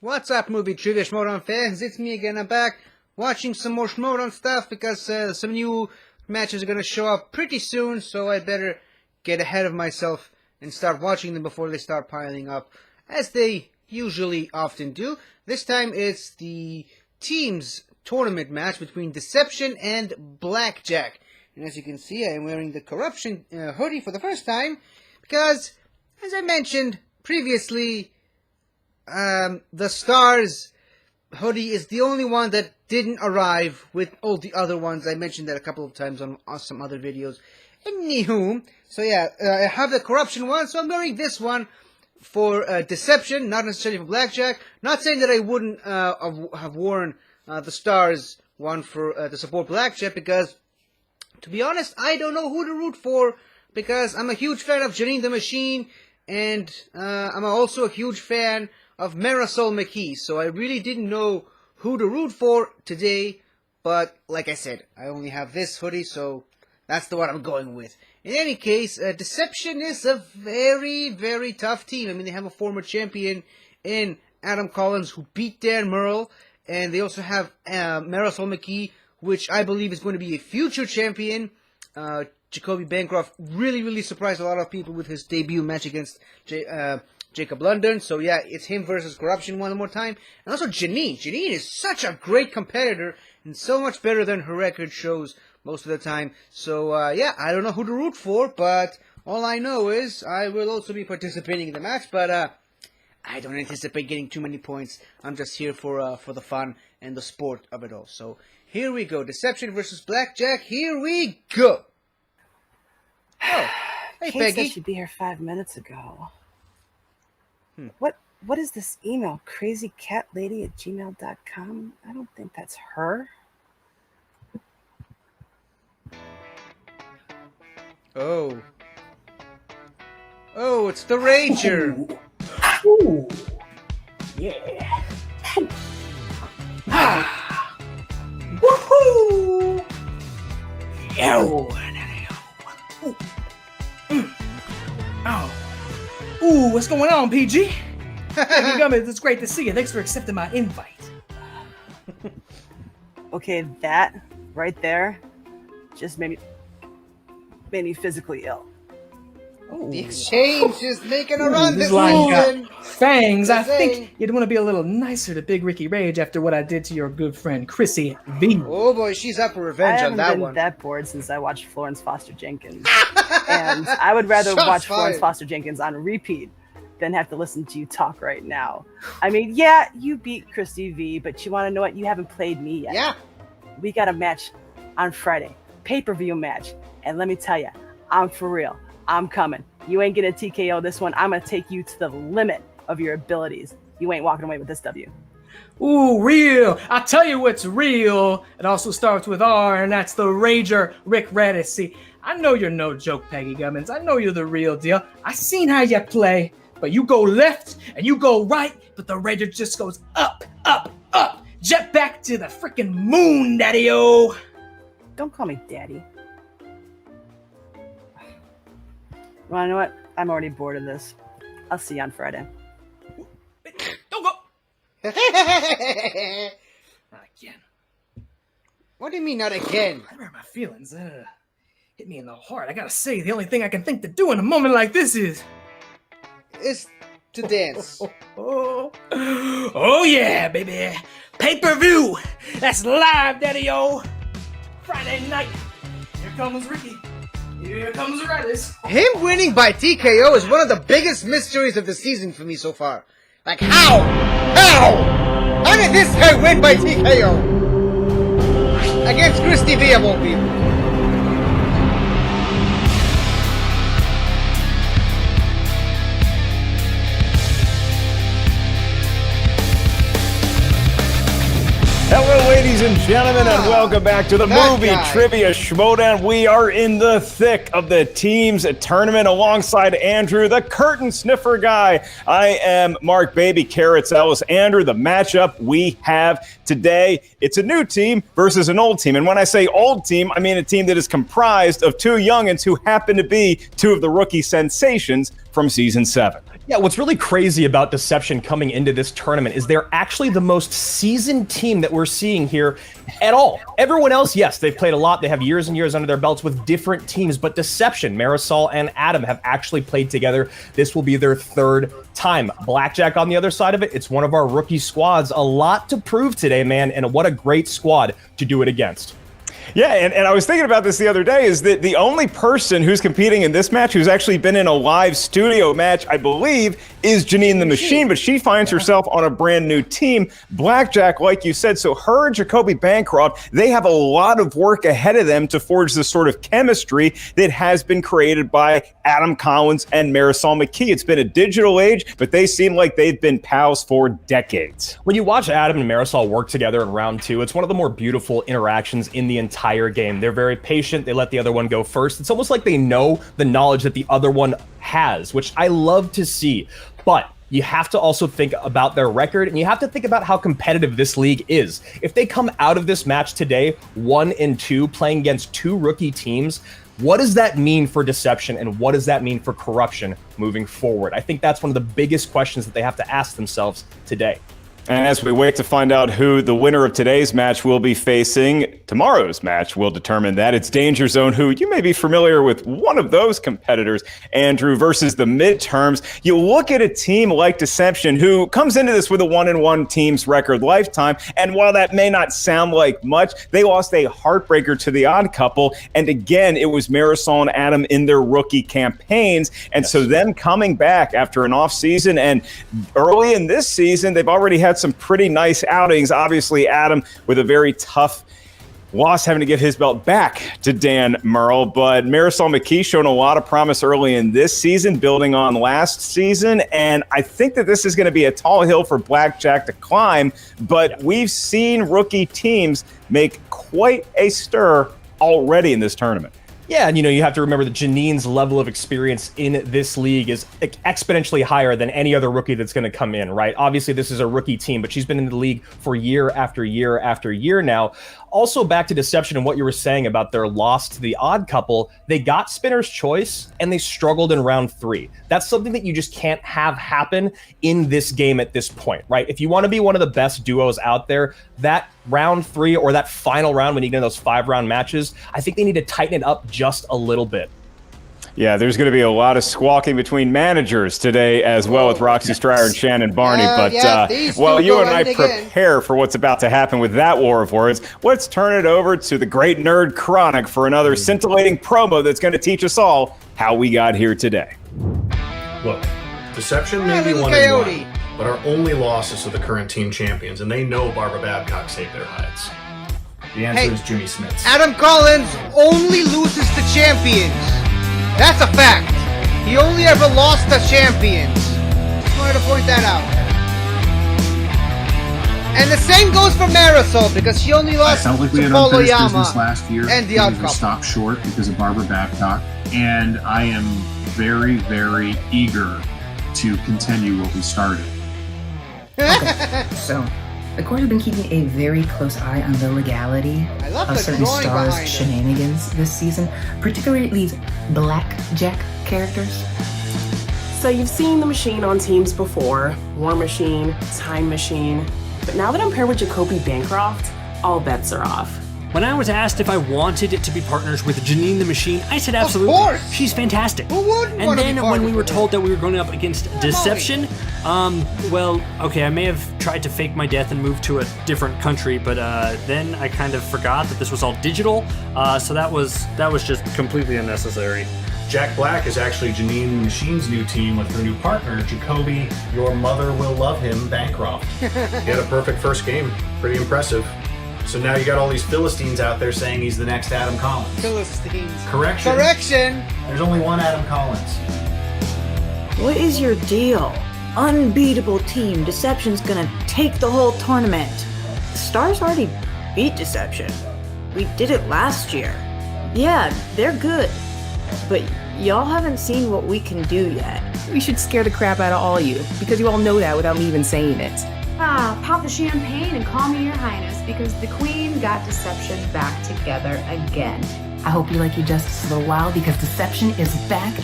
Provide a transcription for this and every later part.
What's up, movie trivia Schmoedown fans? It's me again. I'm back watching some more Schmoedown stuff because some new matches are going to show up pretty soon, so I better get ahead of myself and start watching them before they start piling up, as they usually often do. This time it's the teams tournament match between Deception and BlackJack. And as you can see, I am wearing the Corruption hoodie for the first time because, as I mentioned previously, the Stars hoodie is the only one that didn't arrive with all the other ones. I mentioned that a couple of times on some other videos. Anywho, so yeah, I have the Corruption one, so I'm wearing this one for Deception, not necessarily for BlackJack. Not saying that I wouldn't have worn the Stars one for to support BlackJack, because, to be honest, I don't know who to root for, because I'm a huge fan of Janine the Machine, and I'm also a huge fan of Marisol McKee, so I really didn't know who to root for today, but like I said, I only have this hoodie, so that's the one I'm going with. In any case, Deception is a very, very tough team. I mean, they have a former champion in Adam Collins who beat Dan Murrell, and they also have Marisol McKee, which I believe is going to be a future champion. Jacoby Bancroft really surprised a lot of people with his debut match against Jacob London. So yeah, it's him versus Corruption one more time. And also Janine. Janine is such a great competitor and so much better than her record shows most of the time. So yeah, I don't know who to root for, but all I know is I will also be participating in the match, but I don't anticipate getting too many points. I'm just here for the fun and the sport of it all. So here we go. Deception versus BlackJack. Here we go. Oh, hey, Kate Peggy. said she'd be here 5 minutes ago. What is this email? crazycatlady@gmail.com? I don't think that's her. Oh, it's the Rager. Ooh. Yeah. Ah. Woohoo! Yo. Oh. Ooh, what's going on, PG? Hey, Gummit, it's great to see you. Thanks for accepting my invite. Okay, that right there just made me physically ill. Ooh. The exchange is making a run This this line season. got fangs. I Just saying. think you'd want to be a little nicer to Big Ricky Rage after what I did to your good friend Chrissy V. Oh boy, she's up for I revenge on haven't that been one. that bored since I watched Florence Foster Jenkins. And I would rather Shots watch fired. Florence Foster Jenkins on repeat than have to listen to you talk right now. I mean, yeah, you beat Christy V, but you want to know what? You haven't played me yet. Yeah. We got a match on Friday. Pay-per-view match. And let me tell you, I'm for real. I'm coming. You ain't gonna TKO this one. I'm gonna take you to the limit of your abilities. You ain't walking away with this W. Ooh, real. I tell you what's real. It also starts with R, and that's the Rager, Rick Redis. See, I know you're no joke, Peggy Gummins. I know you're the real deal. I seen how you play, but you go left and you go right, but the Rager just goes up. Jet back to the freaking moon, daddy-o. Don't call me daddy. Well, you know what? I'm already bored of this. I'll see you on Friday. Don't go. Not again. What do you mean, not again? I remember my feelings. Hit me in the heart. I gotta say, the only thing I can think to do in a moment like this is... It's to dance. Oh yeah, baby. Pay-per-view. That's live, daddy-o. Friday night. Here comes Ricky. Here comes Redis. Him winning by TKO is one of the biggest mysteries of the season for me so far. Like, how? How did this guy win by TKO? Against Christy V, of all people. Hello, ladies and gentlemen, and welcome back to the Movie Trivia Schmoedown. We are in the thick of the teams tournament alongside Andrew, the curtain sniffer guy. I am Mark Baby Carrots Ellis. Andrew, the matchup we have today, it's a new team versus an old team. And when I say old team, I mean a team that is comprised of two youngins who happen to be two of the rookie sensations from Season 7. Yeah, what's really crazy about Deception coming into this tournament is they're actually the most seasoned team that we're seeing here at all. Everyone else, yes, they've played a lot. They have years and years under their belts with different teams, but Deception, Marisol and Adam have actually played together. This will be their third time. BlackJack on the other side of it, it's one of our rookie squads. A lot to prove today, man, and what a great squad to do it against. Yeah, and I was thinking about this the other day, is that the only person who's competing in this match who's actually been in a live studio match, I believe, is Janine the Machine, but she finds herself on a brand new team. BlackJack, like you said, so her and Jacoby Bancroft, they have a lot of work ahead of them to forge the sort of chemistry that has been created by Adam Collins and Marisol McKee. It's been a digital age, but they seem like they've been pals for decades. When you watch Adam and Marisol work together in round 2, it's one of the more beautiful interactions in the entire game. They're very patient. They let the other one go first. It's almost like they know the knowledge that the other one has, which I love to see. But you have to also think about their record, and you have to think about how competitive this league is. If they come out of this match today 1-2, playing against 2 rookie teams, what does that mean for Deception, and what does that mean for Corruption moving forward? I think that's one of the biggest questions that they have to ask themselves today. And as we wait to find out who the winner of today's match will be facing, tomorrow's match will determine that. It's Danger Zone, who you may be familiar with one of those competitors, Andrew, versus the midterms. You look at a team like Deception, who comes into this with a 1-1 team's record lifetime, and while that may not sound like much, they lost a heartbreaker to the Odd Couple, and again, it was Marisol and Adam in their rookie campaigns, and so them coming back after an off season, and early in this season, they've already had some pretty nice outings. Obviously, Adam with a very tough loss, having to give his belt back to Dan Murrell, but Marisol McKee showing a lot of promise early in this season, building on last season, and I think that this is going to be a tall hill for BlackJack to climb, but we've seen rookie teams make quite a stir already in this tournament. Yeah, and you have to remember that Janine's level of experience in this league is exponentially higher than any other rookie that's going to come in, right? Obviously, this is a rookie team, but she's been in the league for year after year after year now. Also, back to Deception and what you were saying about their loss to the Odd Couple, they got Spinner's Choice, and they struggled in round 3. That's something that you just can't have happen in this game at this point, right? If you want to be one of the best duos out there, that round 3 or that final round when you get in those 5-round matches, I think they need to tighten it up just a little bit. Yeah, there's going to be a lot of squawking between managers today as well with Roxy Stryer and Shannon Barney. While you and I prepare for what's about to happen with that war of words, let's turn it over to the Great Nerd Chronic for another scintillating promo that's going to teach us all how we got here today. Look, Deception may be 1-1, but our only loss is to the current team champions, and they know Barbara Babcock saved their hides. The answer is Jimmy Smits. Adam Collins only loses to champions. That's a fact. He only ever lost to champions. Just wanted to point that out. And the same goes for Marisol, because she only lost felt like we to had Polo unfinished Yama business last year. and the Odd Things were Couple. stopped short because of Barbara Babcock, and I am very, very eager to continue what we started. Okay, so the court has been keeping a very close eye on the legality of certain stars' shenanigans this season, particularly these BlackJack characters. So you've seen the Machine on teams before, War Machine, Time Machine, but now that I'm paired with Jacoby Bancroft, all bets are off. When I was asked if I wanted to be partners with Janine the Machine, I said absolutely. Of course. She's fantastic. Who wouldn't And want to be then when we partnered were with her? told that we were going up against Deception, well, okay, I may have tried to fake my death and move to a different country, but then I kind of forgot that this was all digital, so that was just completely unnecessary. Jack Black is actually Janine the Machine's new team with her new partner, Jacoby, your mother will love him, Bancroft. He had a perfect first game. Pretty impressive. So now you got all these Philistines out there saying he's the next Adam Collins. Philistines. Correction. There's only one Adam Collins. What is your deal? Unbeatable team. Deception's gonna take the whole tournament. The Stars already beat Deception. We did it last year. Yeah, they're good. But y'all haven't seen what we can do yet. We should scare the crap out of all of you, because you all know that without me even saying it. Pop the champagne and call me your highness, because the queen got Deception back together again. I hope you like your Justice of the Wild, because Deception is back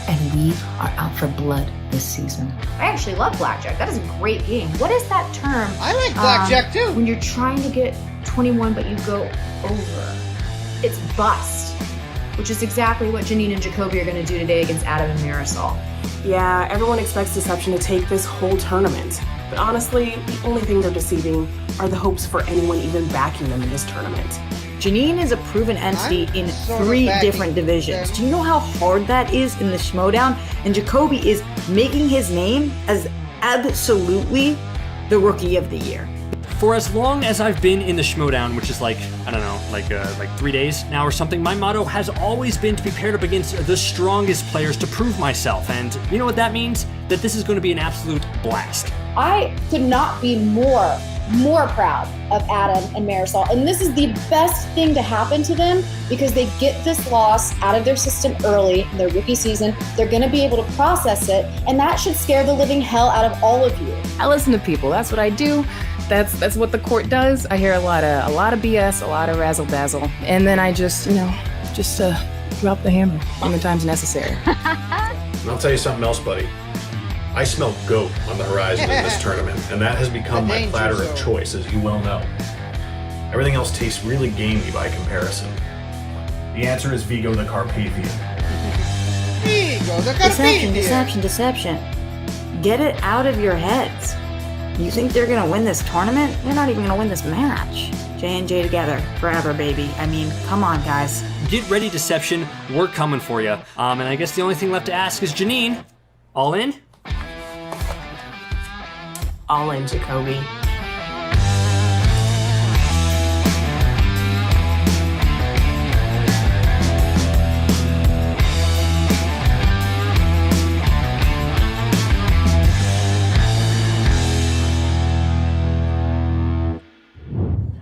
and we are out for blood this season. I actually love BlackJack. That is a great game. What is that term? I like BlackJack too. When you're trying to get 21 but you go over. It's bust, which is exactly what Janine and Jacoby are going to do today against Adam and Marisol. Yeah, everyone expects Deception to take this whole tournament. But honestly, the only thing they're deceiving are the hopes for anyone even backing them in this tournament. Janine is a proven entity in 3 different divisions. Do you know how hard that is in the Schmoedown? And Jacoby is making his name as absolutely the Rookie of the Year. For as long as I've been in the Schmoedown, which is like 3 days now or something, my motto has always been to be paired up against the strongest players to prove myself. And you know what that means? That this is going to be an absolute blast. I could not be more proud of Adam and Marisol. And this is the best thing to happen to them, because they get this loss out of their system early in their rookie season. They're going to be able to process it, and that should scare the living hell out of all of you. I listen to people. That's what I do. That's what the court does. I hear a lot of BS, a lot of razzle dazzle, and then I just drop the hammer when the time's necessary. And I'll tell you something else, buddy. I smell goat on the horizon in this tournament, and that has become my platter of choice, as you well know. Everything else tastes really gamey by comparison. The answer is Vigo the Carpathian. Vigo the Carpathian! Deception. Get it out of your heads. You think they're gonna win this tournament? They're not even gonna win this match. J&J together, forever, baby. I mean, come on, guys. Get ready, Deception. We're coming for you. And I guess the only thing left to ask is, Janine, all in? All in, Jacoby.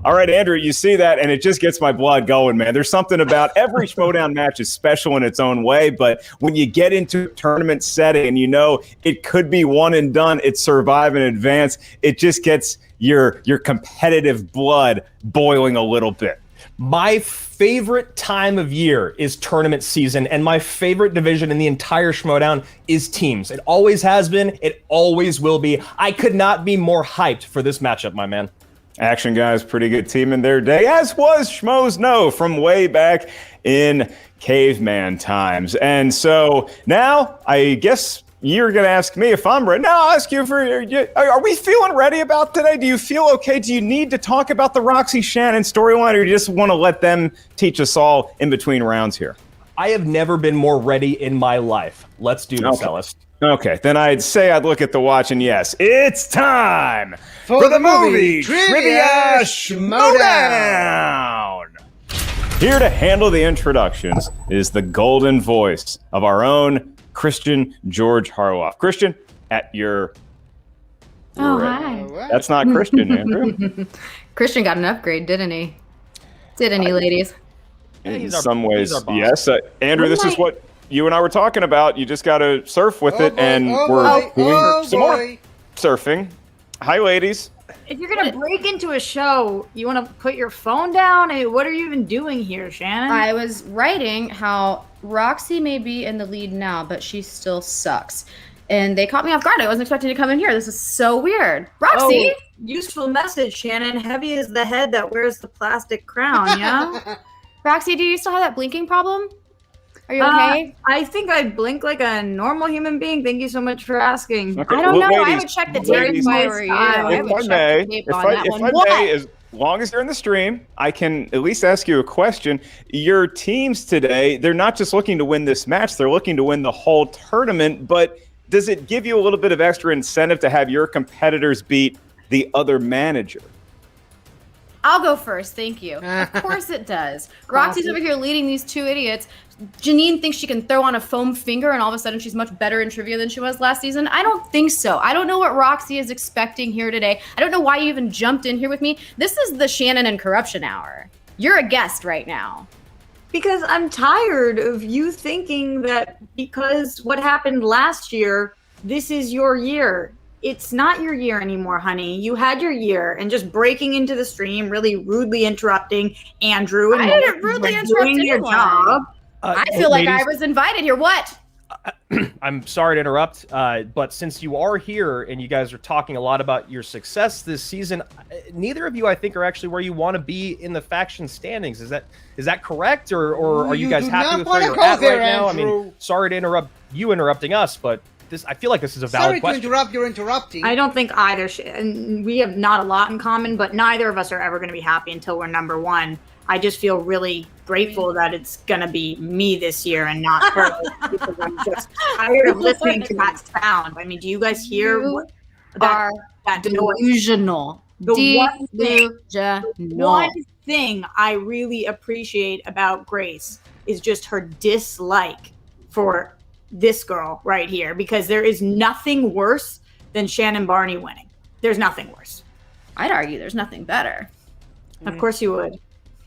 All right, Andrew, you see that, and it just gets my blood going, man. There's something about every Schmoedown match is special in its own way, but when you get into a tournament setting and you know it could be one and done, it's survive and advance, it just gets your competitive blood boiling a little bit. My favorite time of year is tournament season, and my favorite division in the entire Schmoedown is teams. It always has been. It always will be. I could not be more hyped for this matchup, my man. Action Guys, pretty good team in their day, as was Schmoes Know from way back in caveman times. And so now I guess you're going to ask me if I'm ready. No, I'll ask you are we feeling ready about today? Do you feel okay? Do you need to talk about the Roxy Shannon storyline, or do you just want to let them teach us all in between rounds here? I have never been more ready in my life. Let's do this, Ellis. Okay, then I'd say I'd look at the watch, and yes, it's time for the movie Trivia Schmoedown. Here to handle the introductions is the golden voice of our own Christian George Harloff. Christian, at your... Oh, hi. That's not Christian, Andrew. Christian got an upgrade, didn't he? Didn't he, ladies? In some ways, yes. Andrew, this is what you and I were talking about. You just got to surf with it, and we're doing some more surfing. Hi, ladies. If you're going to break into a show, you want to put your phone down? I mean, what are you even doing here, Shannon? I was writing how Roxy may be in the lead now, but she still sucks. And they caught me off guard. I wasn't expecting to come in here. This is so weird. Roxy! Oh, useful message, Shannon. Heavy is the head that wears the plastic crown, yeah? Roxy, do you still have that blinking problem? Are you okay? I think I blink like a normal human being. Thank you so much for asking. Okay. I don't know. Ladies, I would check the tape if I were you. If I may, as long as you're in the stream, I can at least ask you a question. Your teams today, they're not just looking to win this match, they're looking to win the whole tournament, but does it give you a little bit of extra incentive to have your competitors beat the other manager? I'll go first, thank you. Of course it does. Roxy's over here leading these two idiots. Janine thinks she can throw on a foam finger and all of a sudden she's much better in trivia than she was last season. I don't think so. I don't know what Roxy is expecting here today. I don't know why you even jumped in here with me. This is the Shannon and Corruption Hour. You're a guest right now. Because I'm tired of you thinking that because what happened last year, this is your year. it's not your year anymore, honey. You had your year, and just breaking into the stream, really rudely interrupting Andrew. And I didn't rudely interrupt doing your anyone. job. I feel like I was invited here. What? I'm sorry to interrupt, but since you are here and you guys are talking a lot about your success this season, neither of you, I think, are actually where you want to be in the faction standings. Is that correct, or are you guys happy with where you're at right now? I mean, sorry to interrupt you interrupting us, but I feel like this is a valid question. Sorry to interrupt, you're interrupting. I don't think either, and we have not a lot in common, but neither of us are ever going to be happy until we're number one. I just feel really grateful that it's going to be me this year and not her, because I'm just tired of listening to that sound. I mean, do you guys hear that delusional? One thing I really appreciate about Grace is just her dislike for this girl right here, because there is nothing worse than Shannon Barney winning. There's nothing worse. I'd argue there's nothing better. Of course you would.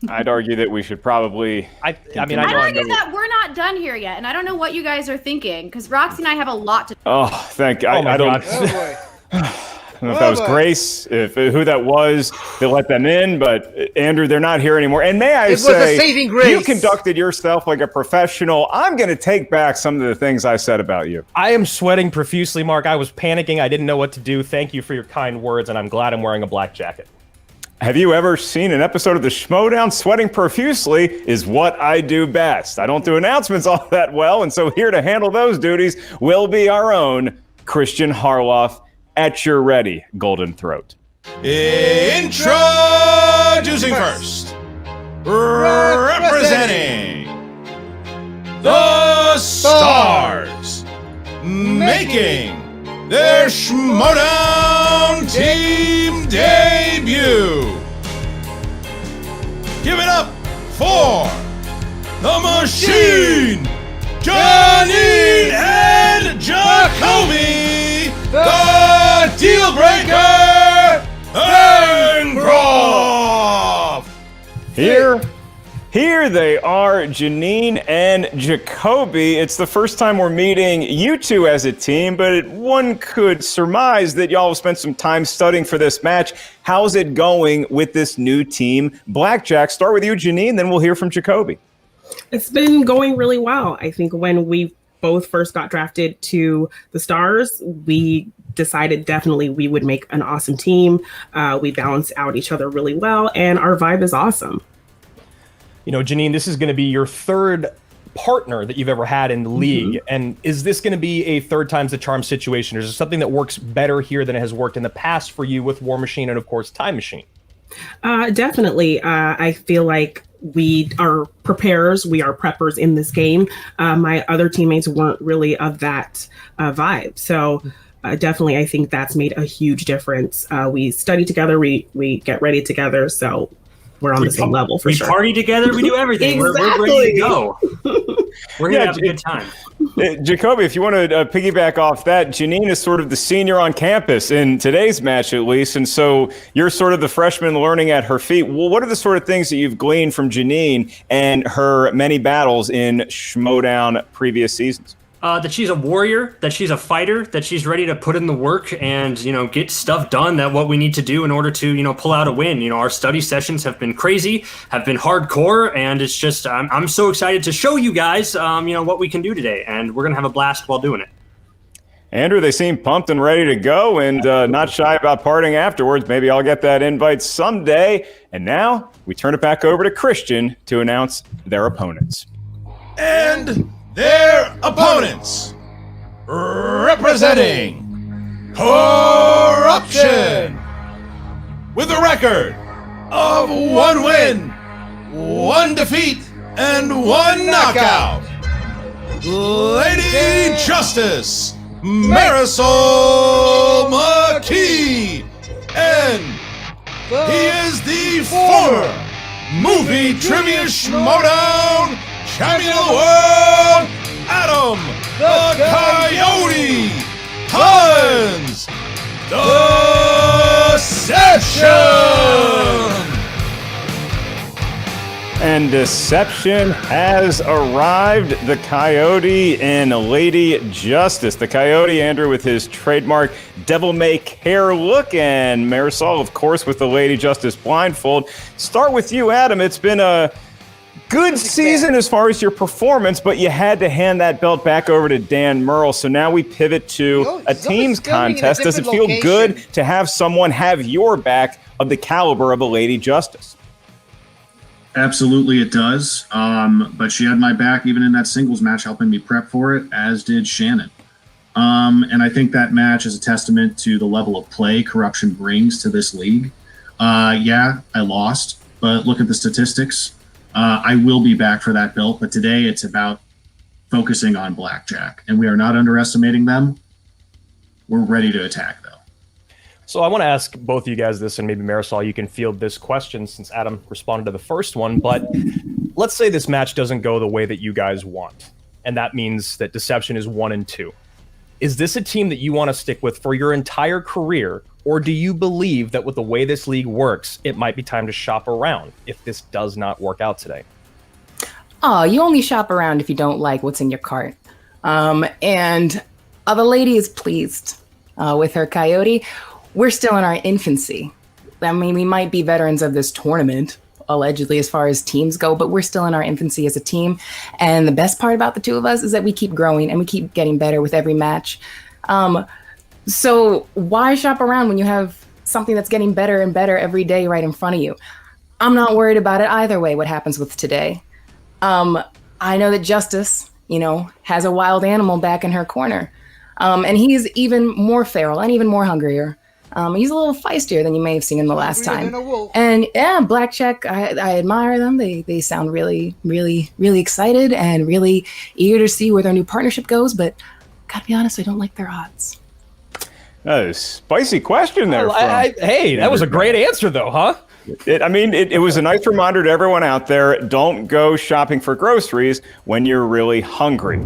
I'd argue that we should probably. I'd argue that we're not done here yet, and I don't know what you guys are thinking, because Roxy and I have a lot to. Oh, thank God! I don't. Oh boy. I don't know if that was Grace, who that was that let them in, but Andrew, they're not here anymore. And may I say, was a saving grace. You conducted yourself like a professional. I'm going to take back some of the things I said about you. I am sweating profusely, Mark. I was panicking. I didn't know what to do. Thank you for your kind words, and I'm glad I'm wearing a black jacket. Have you ever seen an episode of the Schmoedown? Sweating profusely is what I do best. I don't do announcements all that well, and so here to handle those duties will be our own Christian Harloff. At your ready, Golden Throat. Introducing first, representing the Stars, making their Schmoedown team debut. Give it up for the Machine, Janine and Jacoby, the Deal Breaker, Bancroft. Here they are, Janine and Jacoby. It's the first time we're meeting you two as a team, but one could surmise that y'all have spent some time studying for this match. How's it going with this new team? BlackJack, start with you, Janine, then we'll hear from Jacoby. It's been going really well. I think when we both first got drafted to the Stars, we decided definitely we would make an awesome team. We balance out each other really well, and our vibe is awesome. You know, Janine, this is going to be your third partner that you've ever had in the league. Mm-hmm. And is this going to be a third time's the charm situation? Or is there something that works better here than it has worked in the past for you with War Machine and, of course, Time Machine? Definitely. I feel like we are preparers. We are preppers in this game. My other teammates weren't really of that vibe. So definitely, I think that's made a huge difference. We study together. We get ready together. So we're on the same level for sure. We party together. We do everything. Exactly. We're ready to go. We're going to have a good time. Jacoby, if you want to piggyback off that, Janine is sort of the senior on campus in today's match, at least. And so you're sort of the freshman learning at her feet. Well, what are the sort of things that you've gleaned from Janine and her many battles in Schmoedown previous seasons? That she's a warrior, that she's a fighter, that she's ready to put in the work and, get stuff done, that what we need to do in order to, pull out a win. Our study sessions have been crazy, have been hardcore, and it's just, I'm so excited to show you guys, what we can do today, and we're going to have a blast while doing it. Andrew, they seem pumped and ready to go and not shy about partying afterwards. Maybe I'll get that invite someday. And now we turn it back over to Christian to announce their opponents. And their opponents, representing Corruption, with a record of 1 win, 1 defeat, and 1 knockout, Lady Justice, Marisol McKee, and he is the former Movie Trivia Schmoedown Champion of the World, Adam the Coyote Hans Deception. And Deception has arrived. The Coyote and Lady Justice. The Coyote, Andrew, with his trademark devil-may-care look, and Marisol, of course, with the Lady Justice blindfold. Start with you, Adam. It's been a good season as far as your performance, but you had to hand that belt back over to Dan Murrell. So now we pivot to a teams contest. Does it feel good to have someone have your back of the caliber of a Lady Justice? Absolutely, it does. But she had my back even in that singles match, helping me prep for it, as did Shannon. And I think that match is a testament to the level of play corruption brings to this league. Yeah, I lost, but look at the statistics. I will be back for that belt, but today it's about focusing on BlackJack, and we are not underestimating them. We're ready to attack, though. So I want to ask both of you guys this, and maybe Marisol, you can field this question since Adam responded to the first one. But let's say this match doesn't go the way that you guys want, and that means that Deception is 1-2. Is this a team that you want to stick with for your entire career, or do you believe that with the way this league works, it might be time to shop around if this does not work out today? Oh, you only shop around if you don't like what's in your cart. And the lady is pleased with her Coyote. We're still in our infancy. I mean, we might be veterans of this tournament, allegedly, as far as teams go, but we're still in our infancy as a team. And the best part about the two of us is that we keep growing and we keep getting better with every match. So why shop around when you have something that's getting better and better every day right in front of you? I'm not worried about it either way, what happens with today. I know that Justice, has a wild animal back in her corner. And he's even more feral and even more hungrier. He's a little feistier than you may have seen him the last time. And yeah, BlackJack, I admire them. They sound really, really, really excited and really eager to see where their new partnership goes. But gotta be honest, I don't like their odds. A spicy question there. Hey, that was a great answer, though, huh? It was a nice reminder to everyone out there, don't go shopping for groceries when you're really hungry.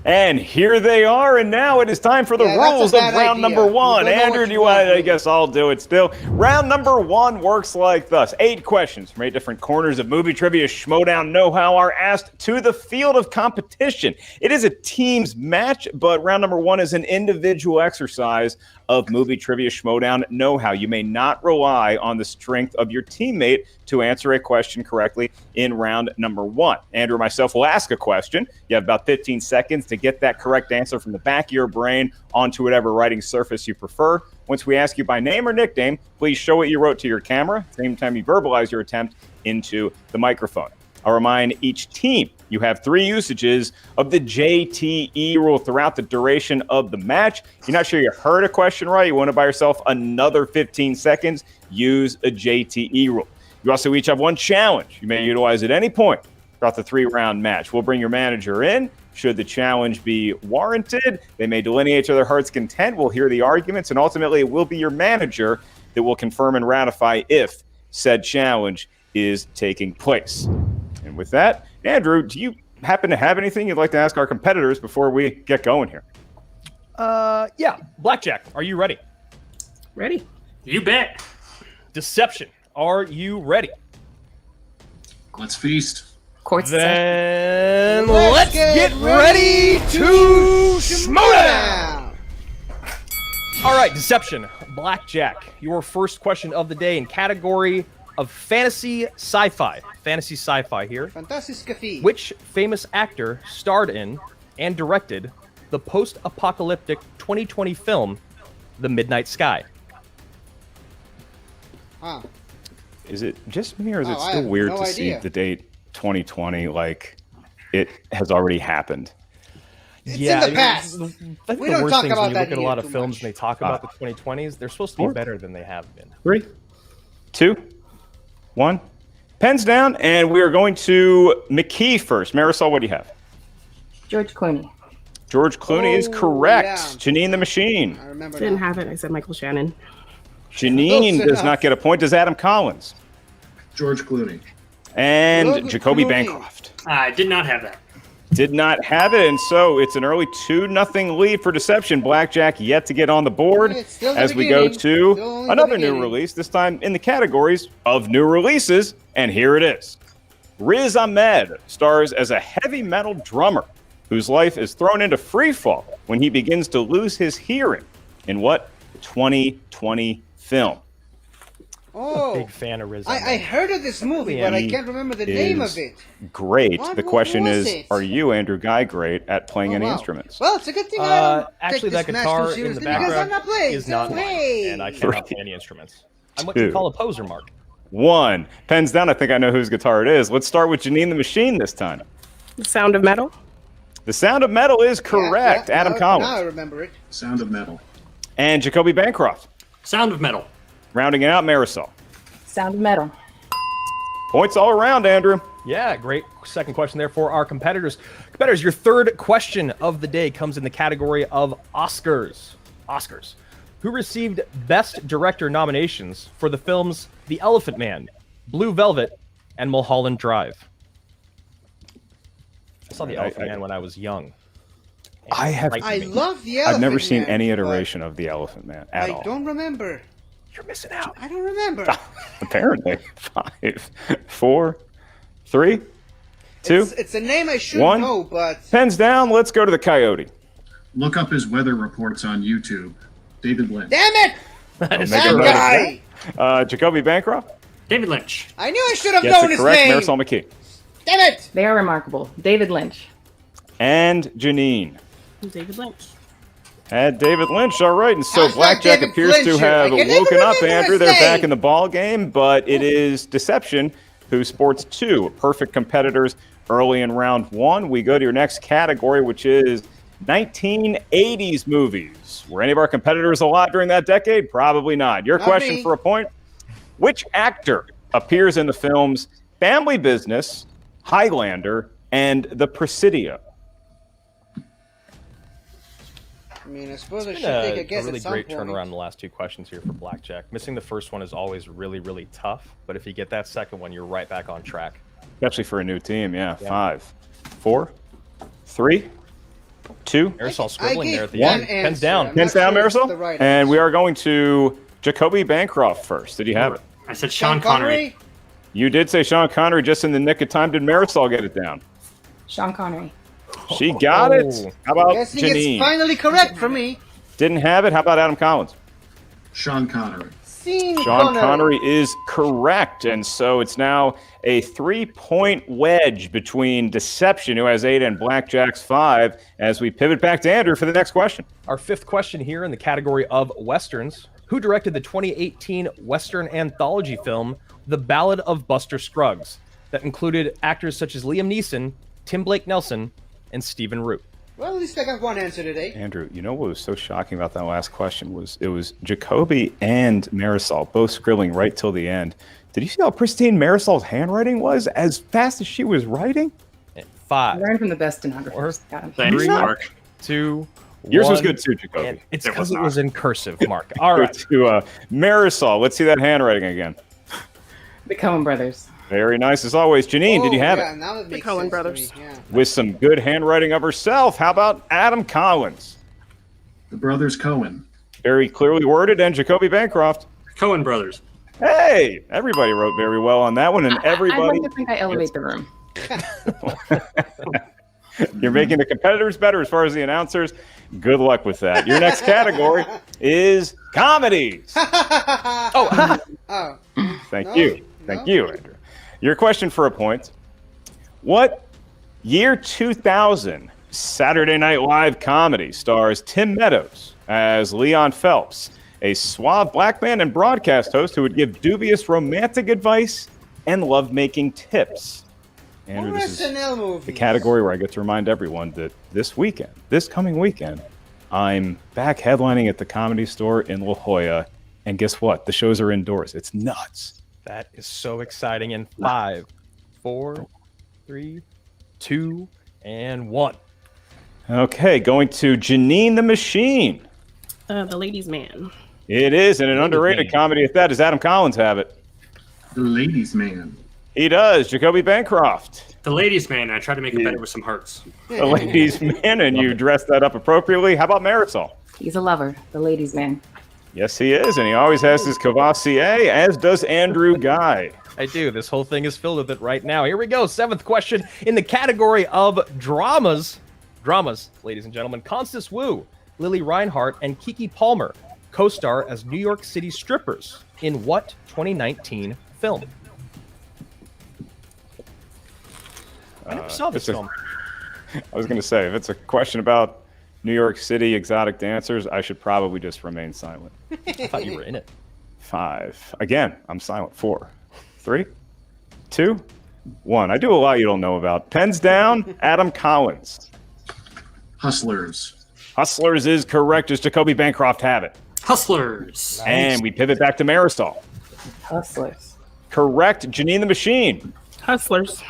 And here they are, and now it is time for the rules of round number one. Andrew, do you want? I guess I'll do it still. Round number one works like thus. 8 questions from 8 different corners of movie trivia Schmoedown know-how are asked to the field of competition. It is a team's match, but round number one is an individual exercise of movie trivia Schmoedown know-how. You may not rely on the strength of your teammate to answer a question correctly in round number one. Andrew and myself will ask a question. You have about 15 seconds to get that correct answer from the back of your brain onto whatever writing surface you prefer. Once we ask you by name or nickname, please show what you wrote to your camera. At the same time, you verbalize your attempt into the microphone. I'll remind each team you have 3 usages of the JTE rule throughout the duration of the match. If you're not sure you heard a question right, you want to buy yourself another 15 seconds, use a JTE rule. You also each have 1 challenge you may utilize at any point throughout the 3-round match. We'll bring your manager in. Should the challenge be warranted, they may delineate to their heart's content. We'll hear the arguments, and ultimately it will be your manager that will confirm and ratify if said challenge is taking place. And with that, Andrew, do you happen to have anything you'd like to ask our competitors before we get going here? Yeah. BlackJack, are you ready? Ready. You bet. Deception, are you ready? Let's feast. Then let's get ready to Schmoedown! All right, Deception, BlackJack, your first question of the day in category of fantasy sci-fi. Fantasy sci-fi here. Fantastic. Which famous actor starred in and directed the post-apocalyptic 2020 film, The Midnight Sky? Huh. Is it just me, or is it still weird to see the date 2020 like it has already happened? It's in the past. I think We the don't worst talk thing is about when you that look at a here lot of too films much. and they talk about the 2020s, they're supposed to be better than they have been. 3, 2, 1. Pens down, and we are going to McKee first. Marisol, what do you have? George Clooney. George Clooney is correct. yeah. Janine the Machine. I remember Didn't that. have it. I said Michael Shannon. Janine Close does enough. not get a point. Does Adam Collins? George Clooney. And Logan Jacoby Clooney. Bancroft. I did not have that. Did not have it, and so it's an early 2-0 lead for Deception. BlackJack yet to get on the board It's still the as we go beginning. to Still only the another new beginning. release, this time in the categories of new releases, and here it is. Riz Ahmed stars as a heavy metal drummer whose life is thrown into freefall when he begins to lose his hearing in what 2020 film? Oh, Big fan of Riz. I heard of this movie, but I can't remember the name of it. Great. What The question was is, it? are you, Andrew Guy, great at playing any wow. instruments? Well, it's a good thing I don't Actually, take that this match guitar too in the seriously because I'm background not playing. is not mine, Hey. and I cannot play any instruments. I'm what you Two. call a poser, Mark. 1. Pens down. I think I know whose guitar it is. Let's start with Janine the Machine this time. The Sound of Metal. The Sound of Metal is correct. Adam Collins. Now I remember it. Sound of Metal. And Jacoby Bancroft. Sound of Metal. Rounding it out, Marisol. Sound of Metal. Points all around, Andrew. Yeah, great second question there for our competitors. Competitors, your third question of the day comes in the category of Oscars. Oscars. Who received Best Director nominations for the films The Elephant Man, Blue Velvet, and Mulholland Drive? I saw The Elephant Man when I was young. I have. I love the Elephant I've never seen Man, any but iteration of the Elephant Man at all. I don't remember. You're missing out. I don't remember. Apparently. 5, 4, 3, 2. It's a name I should 1. know, but Pens down. Let's go to the Coyote. Look up his weather reports on YouTube. David Lynch. damn it! That guy! Jacoby Bancroft. David Lynch. I knew I should have Gets known it his correct. name. Marisol McKee. Damn it! They are remarkable. David Lynch. And Janine. David Lynch. And David Lynch, all right. And so Hashtag BlackJack David appears to Flincher. have I can never woken up, remember Andrew. his They're name. back in the ball game, but it is Deception who sports 2 perfect competitors early in round 1. We go to your next category, which is 1980s movies. Were any of our competitors alive during that decade? Probably not. Your Not question me. for a point. Which actor appears in the films Family Business, Highlander, and The Presidio? I mean, I suppose I It's should been take a a guess really at some great point. turnaround in the last 2 questions here for BlackJack. Missing the first one is always really, really tough, but if you get that second one, you're right back on track. Especially for a new team, yeah. 5, 4, 3, 2, Marisol scribbling there at the one end. answer. Pens down. I'm Pens not down, sure it's Marisol. the right And we are going to Jacoby Bancroft first. Did you have it? I said Sean Connery. You did say Sean Connery just in the nick of time. Did Marisol get it down? Sean Connery. She got it. How about Guessing Janine? it's finally correct for me. Didn't have it. How about Adam Collins? Sean Connery. Sean Connery is correct. And so it's now a 3-point wedge between Deception, who has 8, and BlackJack's 5, as we pivot back to Andrew for the next question. Our fifth question here in the category of Westerns. Who directed the 2018 Western anthology film, The Ballad of Buster Scruggs, that included actors such as Liam Neeson, Tim Blake Nelson, and Stephen Root? Well, at least I got one answer today. Andrew, you know what was so shocking about that last question was it was Jacoby and Marisol both scribbling right till the end. Did you see how pristine Marisol's handwriting was as fast as she was writing? 5. Learn from the best stenographers. Got him. Thanks, 3, Mark. 2, Yours was 1. good too, Jacoby. And it's because it was in cursive, Mark. All All right. right. To Marisol, let's see that handwriting again. The Coen Brothers. Very nice as always. Janine, did you have yeah, it? Now that makes Coen sense brothers. To me. Yeah. With some good handwriting of herself. How about Adam Collins? The Brothers Coen. Very clearly worded. And Jacoby Bancroft. Coen Brothers. Hey, everybody wrote very well on that one. And I'd everybody. like to think I elevate the room. You're making the competitors better as far as the announcers. Good luck with that. Your next category is comedies. Oh. Thank you. Thank you, Andrew. Your question for a point. What year 2000 Saturday Night Live comedy stars Tim Meadows as Leon Phelps, a suave black man and broadcast host who would give dubious romantic advice and lovemaking tips? Andrew, More this is SNL movies. the category where I get to remind everyone that this coming weekend, I'm back headlining at the Comedy Store in La Jolla. And guess what? The shows are indoors. It's nuts. That is so exciting. In 5, 4, 3, 2, and 1. Okay, going to Janine the Machine. The Ladies' Man. It is, and an underrated comedy at that. Does Adam Collins have it? The Ladies' Man. He does. Jacoby Bancroft. The Ladies' Man. I tried to make it better with some hearts. The Ladies' Man, and you dressed that up appropriately. How about Marisol? He's a lover. The Ladies' Man. Yes, he is, and he always has his Cavassier, as does Andrew Guy. I do. This whole thing is filled with it right now. Here we go. 7th question in the category of dramas. Dramas, ladies and gentlemen. Constance Wu, Lily Reinhart, and Keke Palmer co-star as New York City strippers in what 2019 film? I never saw this film. I was going to say, if it's a question about New York City exotic dancers, I should probably just remain silent. I thought you were in it. 5. Again, I'm silent. 4, 3, 2, 1. I do a lot you don't know about. Pens down, Adam Collins. Hustlers. Hustlers is correct. Does Jacoby Bancroft have it? Hustlers. And we pivot back to Marisol. Hustlers. Correct. Janine the Machine. Hustlers.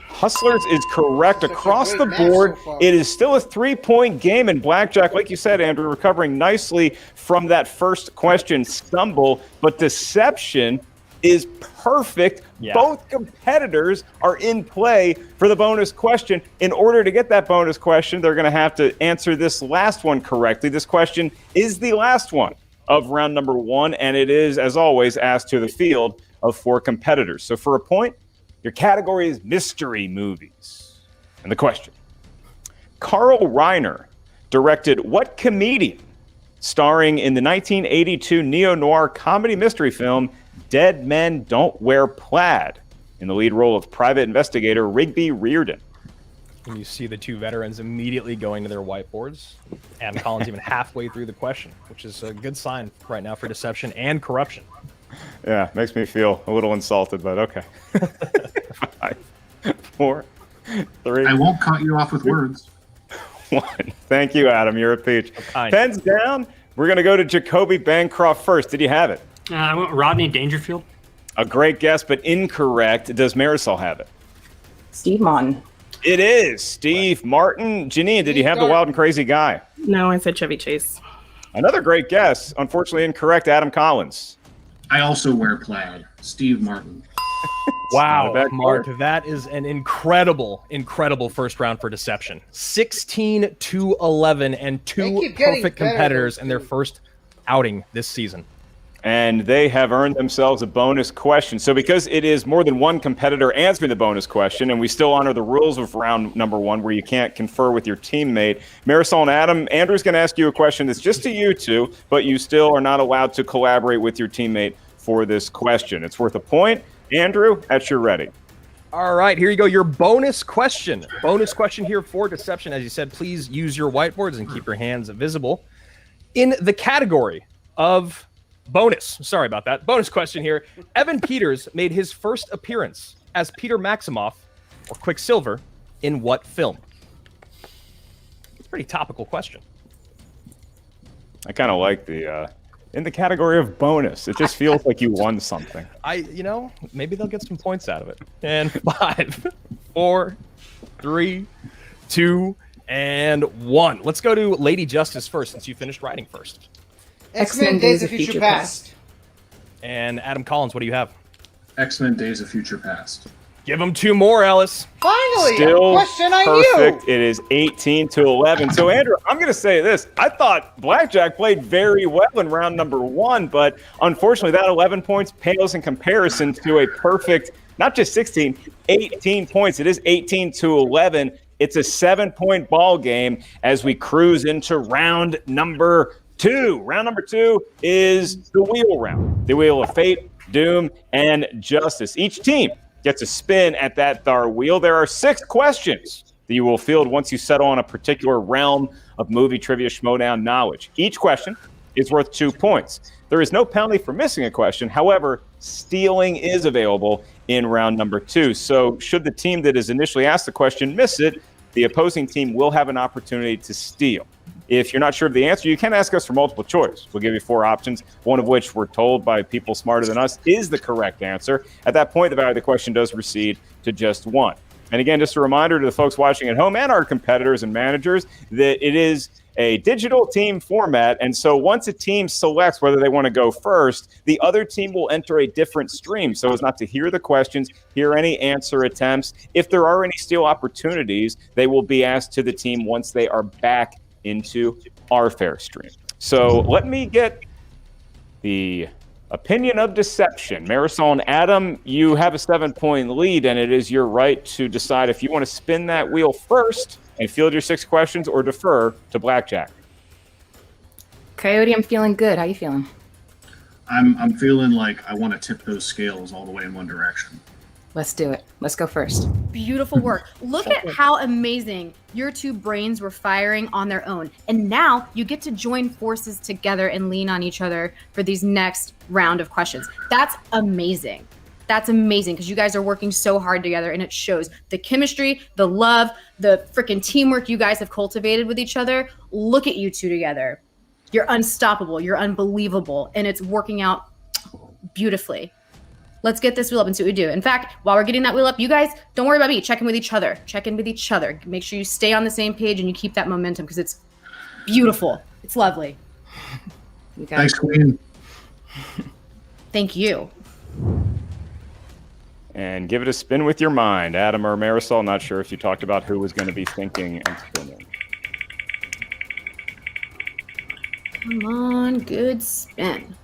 Hustlers is correct across the board. It is still a 3-point game, and BlackJack, like you said, Andrew, recovering nicely from that first question stumble, but Deception is perfect. Yeah. Both competitors are in play for the bonus question. In order to get that bonus question, they're going to have to answer this last one correctly. This question is the last one of round number 1, and it is, as always, asked to the field of 4 competitors. So for a point, your category is mystery movies. And the question, Carl Reiner directed what comedian starring in the 1982 neo-noir comedy mystery film Dead Men Don't Wear Plaid in the lead role of private investigator Rigby Reardon? And you see the two veterans immediately going to their whiteboards. Adam Collins even halfway through the question, which is a good sign right now for deception and corruption. Yeah, makes me feel a little insulted, but okay. 5, 4, 3. I won't cut you off with words. 1. Thank you, Adam. You're a peach. Kind. Pens down. We're going to go to Jacoby Bancroft first. Did you have it? I went Rodney Dangerfield. A great guess, but incorrect. Does Marisol have it? Steve Martin. It is Steve Martin. Janine, did you have the wild and crazy guy? No, I said Chevy Chase. Another great guess. Unfortunately incorrect. Adam Collins. I also wear plaid. Steve Martin. Wow, Not a bad Mark, card. that is an incredible first round for deception. 16-11 and 2 perfect competitors in their first outing this season. And they have earned themselves a bonus question. So because it is more than one competitor answering the bonus question, and we still honor the rules of round number 1 where you can't confer with your teammate, Marisol and Adam, Andrew's going to ask you a question that's just to you two, but you still are not allowed to collaborate with your teammate for this question. It's worth a point. Andrew, at your ready. All right, here you go. Your bonus question. Bonus question here for deception. As you said, please use your whiteboards and keep your hands visible. In the category of bonus, sorry about that. Bonus question here. Evan Peters made his first appearance as Peter Maximoff, or Quicksilver, in what film? It's a pretty topical question. I kind of like the in the category of bonus. It just feels like you won something. Maybe they'll get some points out of it. And 5, 4, 3, 2, and 1. Let's go to Lady Justice first, since you finished writing first. X-Men Days of Future Past. And Adam Collins, what do you have? X-Men Days of Future Past. Give them 2 more, Ellis. Finally, Still a question I perfect. knew. It is 18-11. So, Andrew, I'm going to say this. I thought BlackJack played very well in round number 1, but unfortunately that 11 points pales in comparison to a perfect, not just 16, 18 points. It is 18-11. It's a 7-point ball game as we cruise into round number 2. Round number 2 is the wheel round. The wheel of fate, doom, and justice. Each team gets a spin at that Thar wheel. There are 6 questions that you will field once you settle on a particular realm of movie trivia Schmoedown knowledge. Each question is worth 2 points. There is no penalty for missing a question. However, stealing is available in round number 2. So should the team that is initially asked the question miss it, the opposing team will have an opportunity to steal. If you're not sure of the answer, you can ask us for multiple choice. We'll give you 4 options, one of which we're told by people smarter than us is the correct answer. At that point, the value of the question does recede to just 1. And again, just a reminder to the folks watching at home and our competitors and managers that it is a digital team format. And so once a team selects whether they want to go first, the other team will enter a different stream so as not to hear the questions, hear any answer attempts. If there are any steal opportunities, they will be asked to the team once they are back into our fair stream. So let me get the Opinion of deception. Marisol and Adam, you have a 7-point lead, and it is your right to decide if you want to spin that wheel first and field your 6 questions or defer to BlackJack. Coyote, I'm feeling good. How you feeling? I'm feeling like I want to tip those scales all the way in one direction. Let's do it. Let's go first. Beautiful work. Look at how amazing your two brains were firing on their own. And now you get to join forces together and lean on each other for these next round of questions. That's amazing. That's amazing because you guys are working so hard together and it shows the chemistry, the love, the freaking teamwork you guys have cultivated with each other. Look at you two together. You're unstoppable. You're unbelievable. And it's working out beautifully. Let's get this wheel up and see what we do. In fact, while we're getting that wheel up, you guys, don't worry about me. Check in with each other. Check in with each other. Make sure you stay on the same page and you keep that momentum because it's beautiful. It's lovely. Thanks, Queen. Thank you. And give it a spin with your mind. Adam or Marisol, not sure if you talked about who was going to be thinking and spinning. Come on, good spin.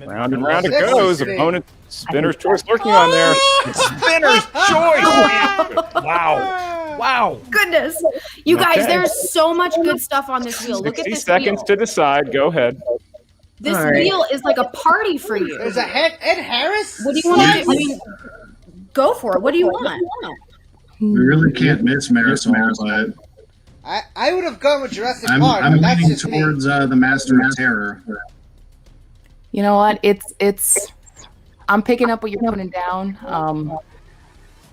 Round and round it goes. Opponent spinner's choice lurking on there. Spinner's choice. Wow. Wow. Goodness. You guys, there's so much good stuff on this wheel. Look at 60 this seconds wheel. to decide. Go ahead. This wheel is like a party for you. There's a Ed Harris? What do you want to do? I mean, go for it. What do you want? We really can't miss Marisol, but I would have gone with Jurassic I'm Park, but that's leaning just me. towards the Master of Terror. You know what? It's. I'm picking up what you're putting down.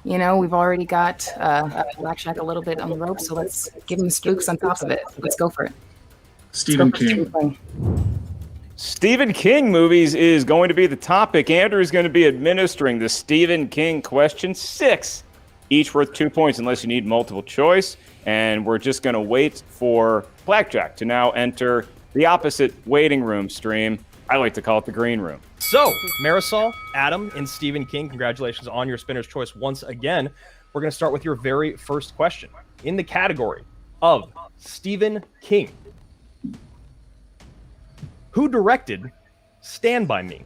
You know, we've already got BlackJack a little bit on the rope, so let's give him spooks on top of it. Let's go for it. Stephen King. Stephen King movies is going to be the topic. Andrew is going to be administering the Stephen King question 6, each worth 2 points unless you need multiple choice. And we're just going to wait for BlackJack to now enter the opposite waiting room stream. I like to call it the green room. So, Marisol, Adam, and Stephen King, congratulations on your spinner's choice once again. We're going to start with your very first question. In the category of Stephen King, who directed Stand By Me?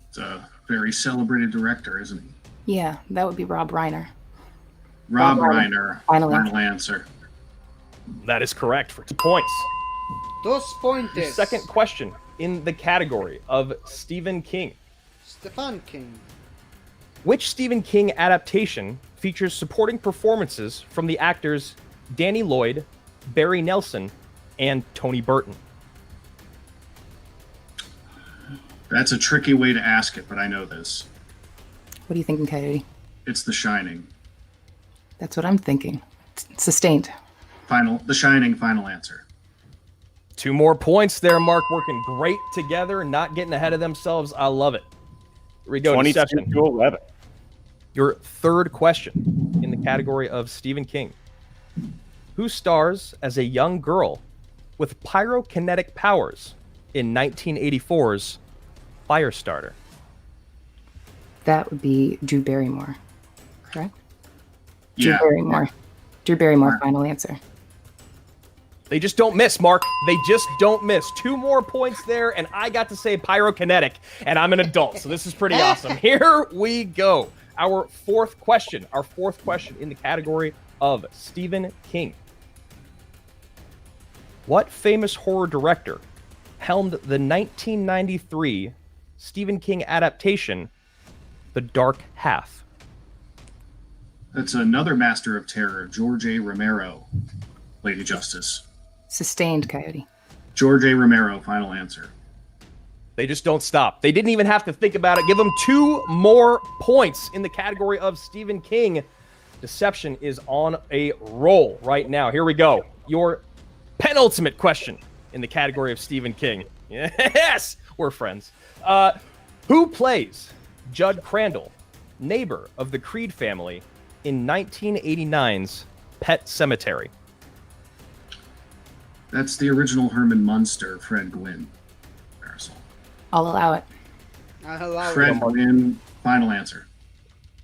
It's a very celebrated director, isn't he? Yeah, that would be Rob Reiner. Rob Reiner. Final answer. That is correct for 2 points. Dos pointes. Second question in the category of Stephen King. Stephen King. Which Stephen King adaptation features supporting performances from the actors Danny Lloyd, Barry Nelson, and Tony Burton? That's a tricky way to ask it, but I know this. What are you thinking, Coyote? It's The Shining. That's what I'm thinking. Sustained. The Shining, final answer. 2 more points there, Mark. Working great together, not getting ahead of themselves. I love it. Here we go. 22 to 11. Your third question in the category of Stephen King. Who stars as a young girl with pyrokinetic powers in 1984's Firestarter? That would be Drew Barrymore, correct? Yeah. Drew Barrymore. Drew Barrymore, final answer. They just don't miss, Mark. They just don't miss. 2 more points there, and I got to say pyrokinetic, and I'm an adult, so this is pretty awesome. Here we go. Our fourth question in the category of Stephen King. What famous horror director helmed the 1993 Stephen King adaptation, The Dark Half? That's another master of terror, George A. Romero, Lady Justice. Sustained, Coyote. George A. Romero, final answer. They just don't stop. They didn't even have to think about it. Give them 2 more points in the category of Stephen King. Deception is on a roll right now. Here we go. Your penultimate question in the category of Stephen King. Yes, we're friends. Who plays Judd Crandall, neighbor of the Creed family, in 1989's Pet Sematary? That's the original Herman Munster, Fred Gwynn. Marisol. I'll allow it. Fred Gwynn, final answer.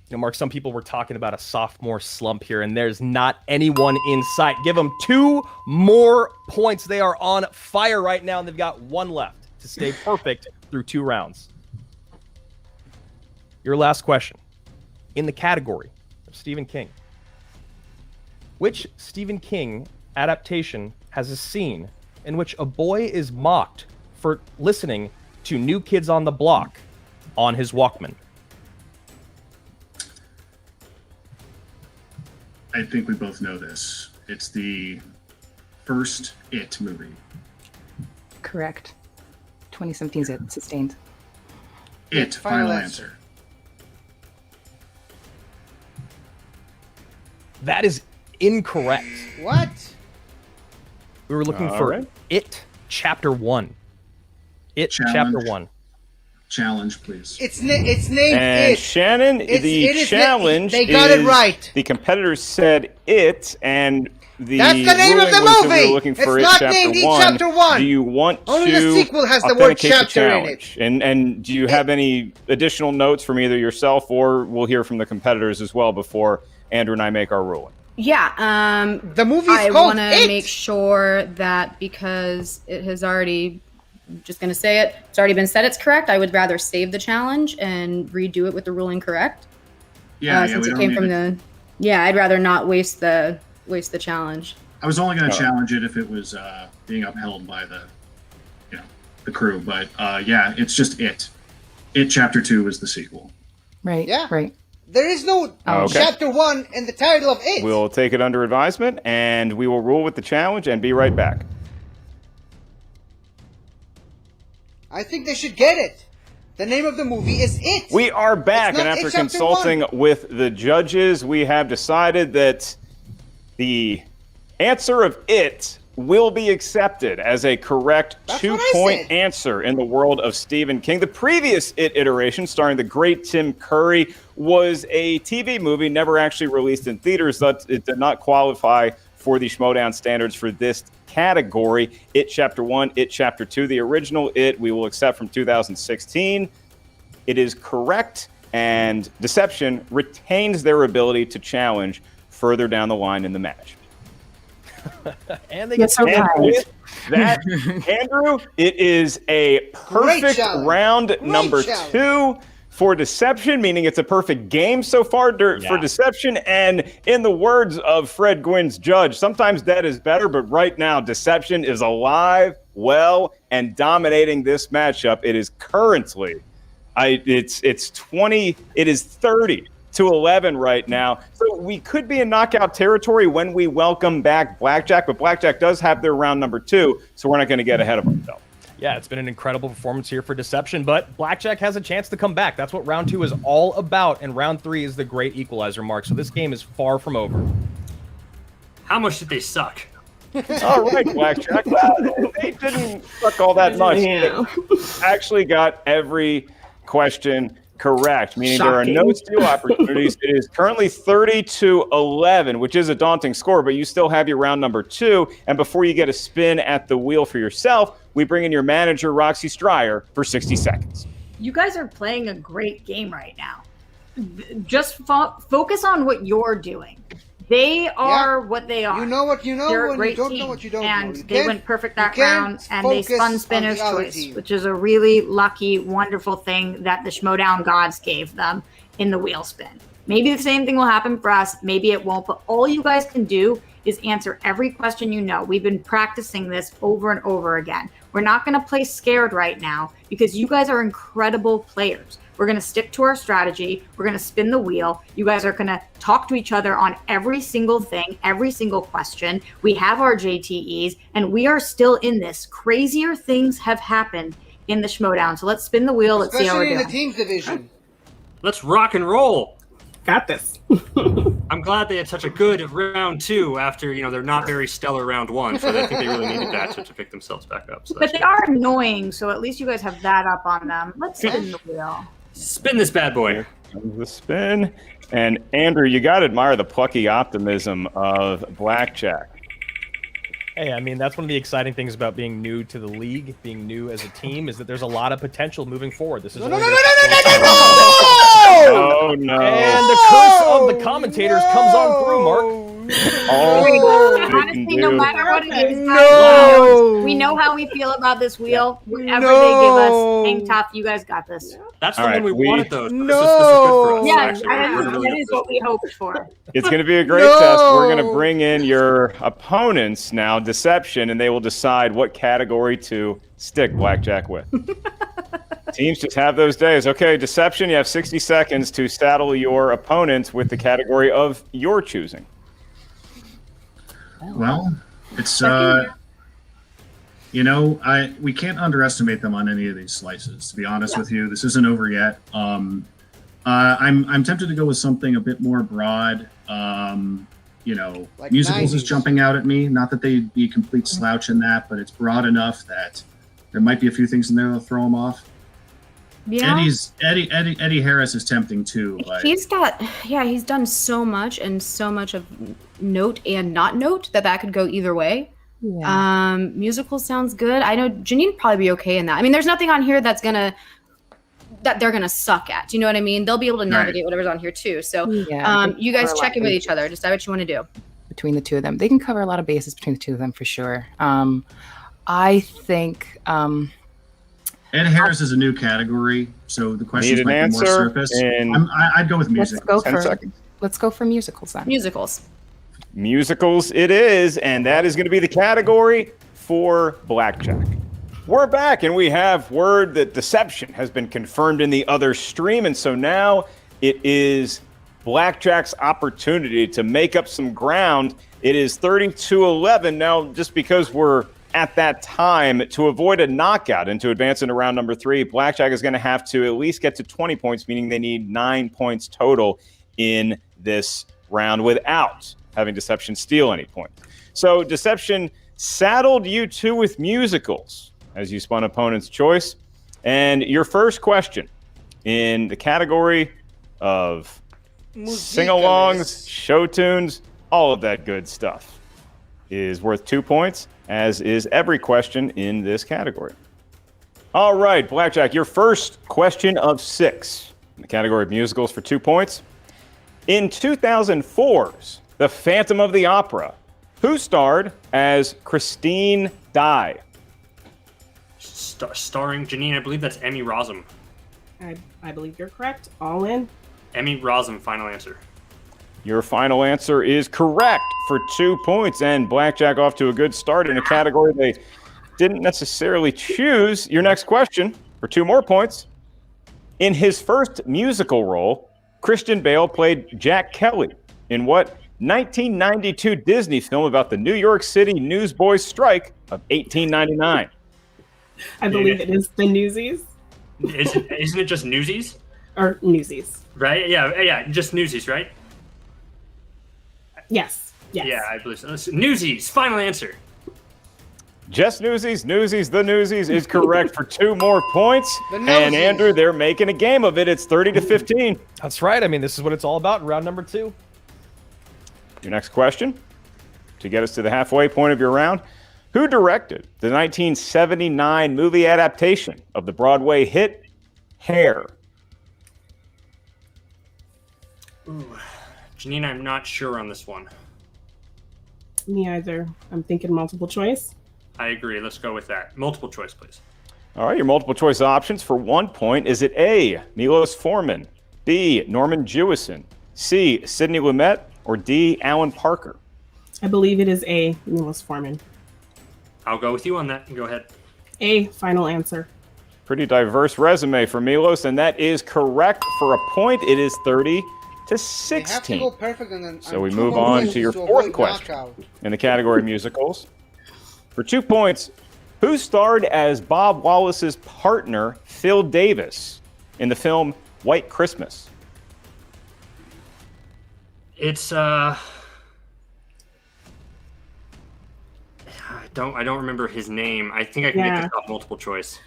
You know, Mark, some people were talking about a sophomore slump here, and there's not anyone in sight. Give them 2 more points. They are on fire right now, and they've got 1 left. to stay perfect through 2 rounds. Your last question. In the category of Stephen King, which Stephen King adaptation has a scene in which a boy is mocked for listening to New Kids on the Block on his Walkman? I think we both know this. It's the first It movie. Correct. 2017's It, sustained. It, final answer. That is incorrect. What? We were looking All for right. It Chapter 1. It Challenge. Chapter 1. Challenge, please. It's named And It. Shannon, It the is challenge they got it is right. The competitors said It, and the That's the name of ruling the was that we movie. were looking for It's It not Chapter named It 1. Chapter 1. Do you want Only to the sequel has the word authenticate the chapter in challenge? And do you have any additional notes from either yourself, or we'll hear from the competitors as well before Andrew and I make our ruling? Yeah, the movie's I called want to It. make sure that because it has already, I'm just going to say it, it's already been said it's correct. I would rather save the challenge and redo it with the ruling correct. Since it came from the, I'd rather not waste the challenge. I was only going to challenge it if it was being upheld by the crew, but it's just It. It Chapter 2 is the sequel. Right. Yeah. Right. There is no Okay. Chapter 1 in the title of It. We'll take it under advisement, and we will rule with the challenge and be right back. I think they should get it. The name of the movie is It. We are back, It's and not after It Chapter consulting 1. with the judges, we have decided that the answer of It will be accepted as a correct That's what I 2-point said. answer in the world of Stephen King. The previous It iteration, starring the great Tim Curry, was a TV movie never actually released in theaters. Thus, it did not qualify for the Schmoedown standards for this category. It Chapter 1, It Chapter 2, the original It, we will accept from 2016. It is correct, and Deception retains their ability to challenge further down the line in the match. And they Yes, get okay. With that, Andrew, it is a perfect challenge. round Great number challenge. 2 for Deception, meaning it's a perfect game so far for Deception. And in the words of Fred Gwynn's judge, sometimes dead is better, but right now Deception is alive, well, and dominating this matchup. It is currently, it's 30-11 right now. So we could be in knockout territory when we welcome back BlackJack, but BlackJack does have their round number 2, so we're not going to get ahead of ourselves. Yeah, it's been an incredible performance here for Deception, but BlackJack has a chance to come back. That's what round 2 is all about, and round 3 is the great equalizer mark. So this game is far from over. How much did they suck? All right, BlackJack. Well, they didn't suck all that much. Yeah. They actually got every question correct, meaning there are no steal opportunities. It is currently 30-11, which is a daunting score, but you still have your round number 2. And before you get a spin at the wheel for yourself, we bring in your manager, Roxy Stryer, for 60 seconds. You guys are playing a great game right now. Just focus on what you're doing. They are what they are. You know what you know, They're a and great you don't team. know what you don't and know. You they can't- went perfect you that can't round, and they focus spun on spinner's the other choice, team. which is a really lucky, wonderful thing that the Schmoedown gods gave them in the wheel spin. Maybe the same thing will happen for us. Maybe it won't. But all you guys can do is answer every question you know. We've been practicing this over and over again. We're not going to play scared right now because you guys are incredible players. We're going to stick to our strategy. We're going to spin the wheel. You guys are going to talk to each other on every single thing, every single question. We have our JTEs, and we are still in this. Crazier things have happened in the Schmoedown. So let's spin the wheel. Let's see how we're Especially in doing. the teams division. Let's rock and roll. Got this. I'm glad they had such a good round 2 after, they're not very stellar round 1, so I think they really needed that to pick themselves back up. So But they are annoying, so at least you guys have that up on them. Let's spin the wheel. Spin this bad boy. The spin. And Andrew, you got to admire the plucky optimism of BlackJack. Hey, I mean, that's one of the exciting things about being new to the league, being new as a team, is that there's a lot of potential moving forward. This is No, no, only no, the no, no, first no, round. no, no! Oh, no. And the curse of the commentators comes on through, Mark. Honestly, no matter what it is, No. we know how we feel about this wheel. Whatever they give us, hang tough. You guys got this. That's All the right, one we wanted, though. So No. this is good for us. Yeah, actually. that is what we hoped for. It's going to be a great test. We're going to bring in your opponents now, Deception, and they will decide what category to stick Blackjack with. Teams just have those days. Okay, Deception, you have 60 seconds to saddle your opponents with the category of your choosing. Well, it's we can't underestimate them on any of these slices. To be honest with you, this isn't over yet. I'm tempted to go with something a bit more broad. Like Musicals 90s. is jumping out at me. Not that they'd be a complete slouch in that, but it's broad enough that there might be a few things in there that'll throw them off. Yeah. Eddie Harris is tempting too. But He's done so much and so much of note and not note that could go either way. Yeah. Musical sounds good. I know Janine would probably be okay in that. I mean, there's nothing on here that they're gonna suck at. Do you know what I mean? They'll be able to navigate whatever's on here too. So Yeah, you guys cover a check lot in with of each other. Decide what you want to do. between the two of them. They can cover a lot of bases between the two of them for sure. I think Ed Harris is a new category, so the questions Need an might be more answer, surface. and- I'd go with music. Let's go for musicals then. Musicals. Musicals it is, and that is going to be the category for Blackjack. We're back, and we have word that Deception has been confirmed in the other stream, and so now it is Blackjack's opportunity to make up some ground. It is 30-11 now, just because we're at that time, to avoid a knockout and to advance into round number 3, Blackjack is going to have to at least get to 20 points, meaning they need 9 points total in this round without having Deception steal any points. So Deception saddled you two with musicals as you spun opponent's choice. And your first question in the category of sing-alongs, show tunes, all of that good stuff is worth 2 points, as is every question in this category. All right, Blackjack, your first question of 6 in the category of musicals for 2 points. In 2004's The Phantom of the Opera, who starred as Christine Dye? Starring Janine, I believe that's Emmy Rossum. I believe you're correct. All in. Emmy Rossum, final answer. Your final answer is correct for 2 points, and Blackjack off to a good start in a category they didn't necessarily choose. Your next question for 2 more points. In his first musical role, Christian Bale played Jack Kelly in what 1992 Disney film about the New York City newsboys strike of 1899? I believe it is the Newsies. Isn't it just Newsies? Or Newsies. Right? Yeah, just Newsies, right? Yes. Yeah, I believe so. Newsies, final answer. Just Newsies. The Newsies is correct for 2 more points. And Andrew, they're making a game of it. It's 30-15. That's right. I mean, this is what it's all about in round number 2. Your next question, to get us to the halfway point of your round, who directed the 1979 movie adaptation of the Broadway hit Hair? Ooh. Janine, I'm not sure on this one. Me either. I'm thinking multiple choice. I agree. Let's go with that. Multiple choice, please. All right, your multiple choice options for 1 point. Is it A, Milos Forman, B, Norman Jewison, C, Sidney Lumet, or D, Alan Parker? I believe it is A, Milos Forman. I'll go with you on that. Go ahead. A, final answer. Pretty diverse resume for Milos, and that is correct for a point. It is 30-16. Have to go perfect and then So we move on to your fourth question in the category of musicals. For 2 points, who starred as Bob Wallace's partner, Phil Davis, in the film White Christmas? It's I don't remember his name. I think I can get this off multiple choice.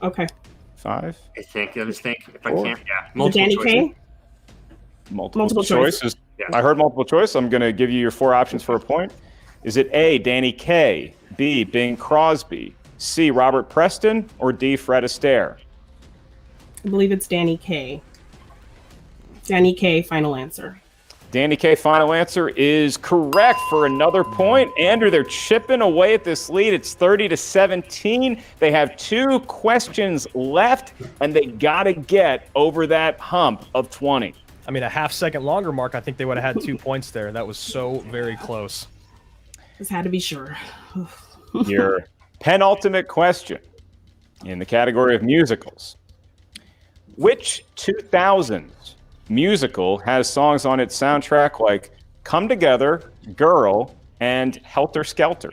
Okay. 5. I think. Let me think. If I 4. can't, multiple Danny choice. Kaye? Multiple choices. Yeah. I heard multiple choice. I'm going to give you your 4 options for a point. Is it A, Danny Kaye, B, Bing Crosby, C, Robert Preston, or D, Fred Astaire? I believe it's Danny Kaye. Danny Kaye, final answer. Danny K, final answer is correct for another point. Andrew, they're chipping away at this lead. It's 30-17. They have 2 questions left, and they got to get over that hump of 20. I mean, a half-second longer, Mark, I think they would have had 2 points there. That was so very close. Just had to be sure. Your penultimate question in the category of musicals. Which 2000s musical has songs on its soundtrack like Come Together, Girl, and Helter Skelter?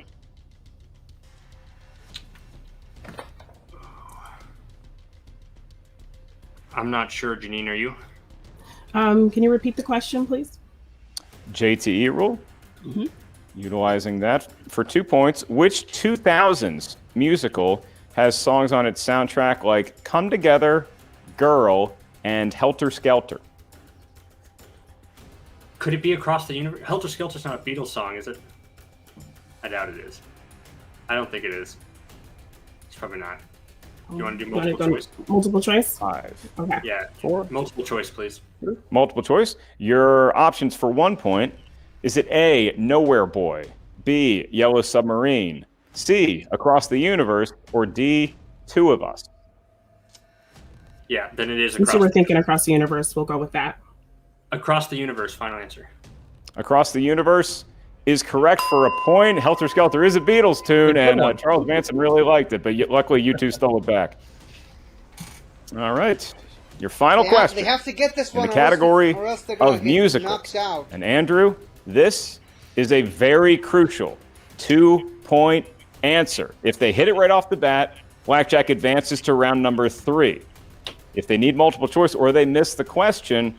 I'm not sure, Janine, are you? Can you repeat the question, please? JTE rule. Utilizing that for 2 points. Which 2000s musical has songs on its soundtrack like Come Together, Girl, and Helter Skelter? Could it be Across the Universe? Helter Skelter's not a Beatles song, is it? I doubt it is. I don't think it is. It's probably not. You want to do multiple choice? Multiple choice? 5. Okay. Yeah. 4. Multiple choice, please. Multiple choice. Your options for 1 point. Is it A, Nowhere Boy, B, Yellow Submarine, C, Across the Universe, or D, Two of Us? Yeah, then it is Since Across we're thinking Across the Universe, we'll go with that. Across the Universe, final answer. Across the Universe is correct for a point. Helter Skelter is a Beatles tune, and Charles Manson really liked it, but luckily you two stole it back. All right. Your final question. They have to get this one in the category or else they're gonna of get musicals. knocked out. And Andrew, this is a very crucial 2-point answer. If they hit it right off the bat, BlackJack advances to round number 3. If they need multiple choice or they miss the question,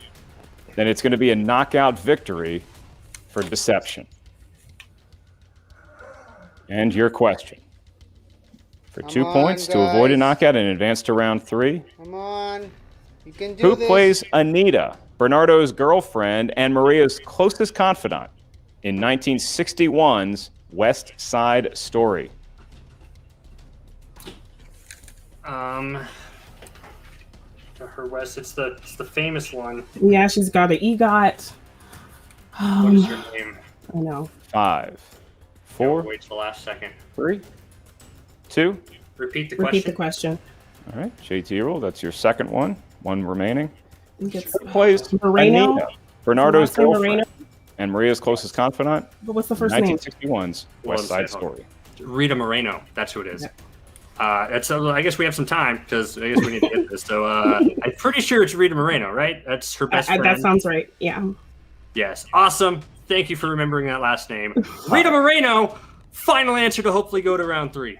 then it's going to be a knockout victory for Deception. And your question. For 2 points to avoid a knockout and advance to round 3. Come on. You can do Who this. plays Anita, Bernardo's girlfriend and Maria's closest confidant in 1961's West Side Story? Her West, it's the famous one. Yeah, she's got an EGOT. What is her name? I know. 5, 4, Wait till the last second. 3, 2. Repeat the Repeat the question. All right, JT Rule, that's your second one. One remaining. Gets Who plays Moreno? Anita, Bernardo's Last name girlfriend Moreno? and Maria's closest confidant? But what's the first name? 1961's West Side Story. Rita Moreno. That's who it is. That's. I guess we have some time because I guess we need to get this. So I'm pretty sure it's Rita Moreno, right? That's her best friend. That sounds right. Yeah. Yes. Awesome. Thank you for remembering that last name. Rita Moreno. Final answer to hopefully go to round 3.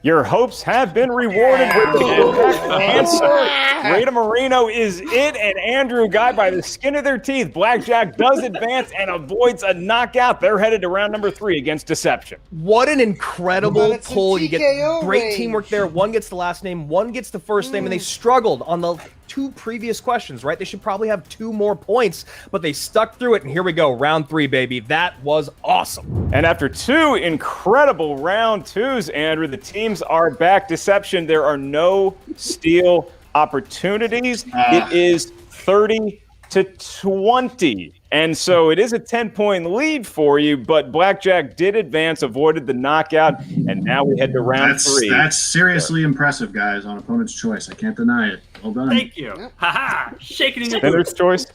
Your hopes have been rewarded with the correct answer. Rita Moreno is it, and Andrew Guy, by the skin of their teeth, BlackJack does advance and avoids a knockout. They're headed to round number 3 against Deception. What an incredible pull. You get TKO great range. teamwork there. One gets the last name, one gets the first name, and they struggled on the 2 previous questions, right? They should probably have 2 more points, but they stuck through it, and here we go. Round 3, baby. That was awesome. And after 2 incredible round 2s, Andrew, the teams are back. Deception, there are no steal opportunities. It is 30-20. And so it is a 10-point lead for you, but BlackJack did advance, avoided the knockout, and now we head to round 3. That's seriously impressive, guys, on opponent's choice. I can't deny it. Well done. Thank you. Haha. Shake it in your Spinner's boots. choice,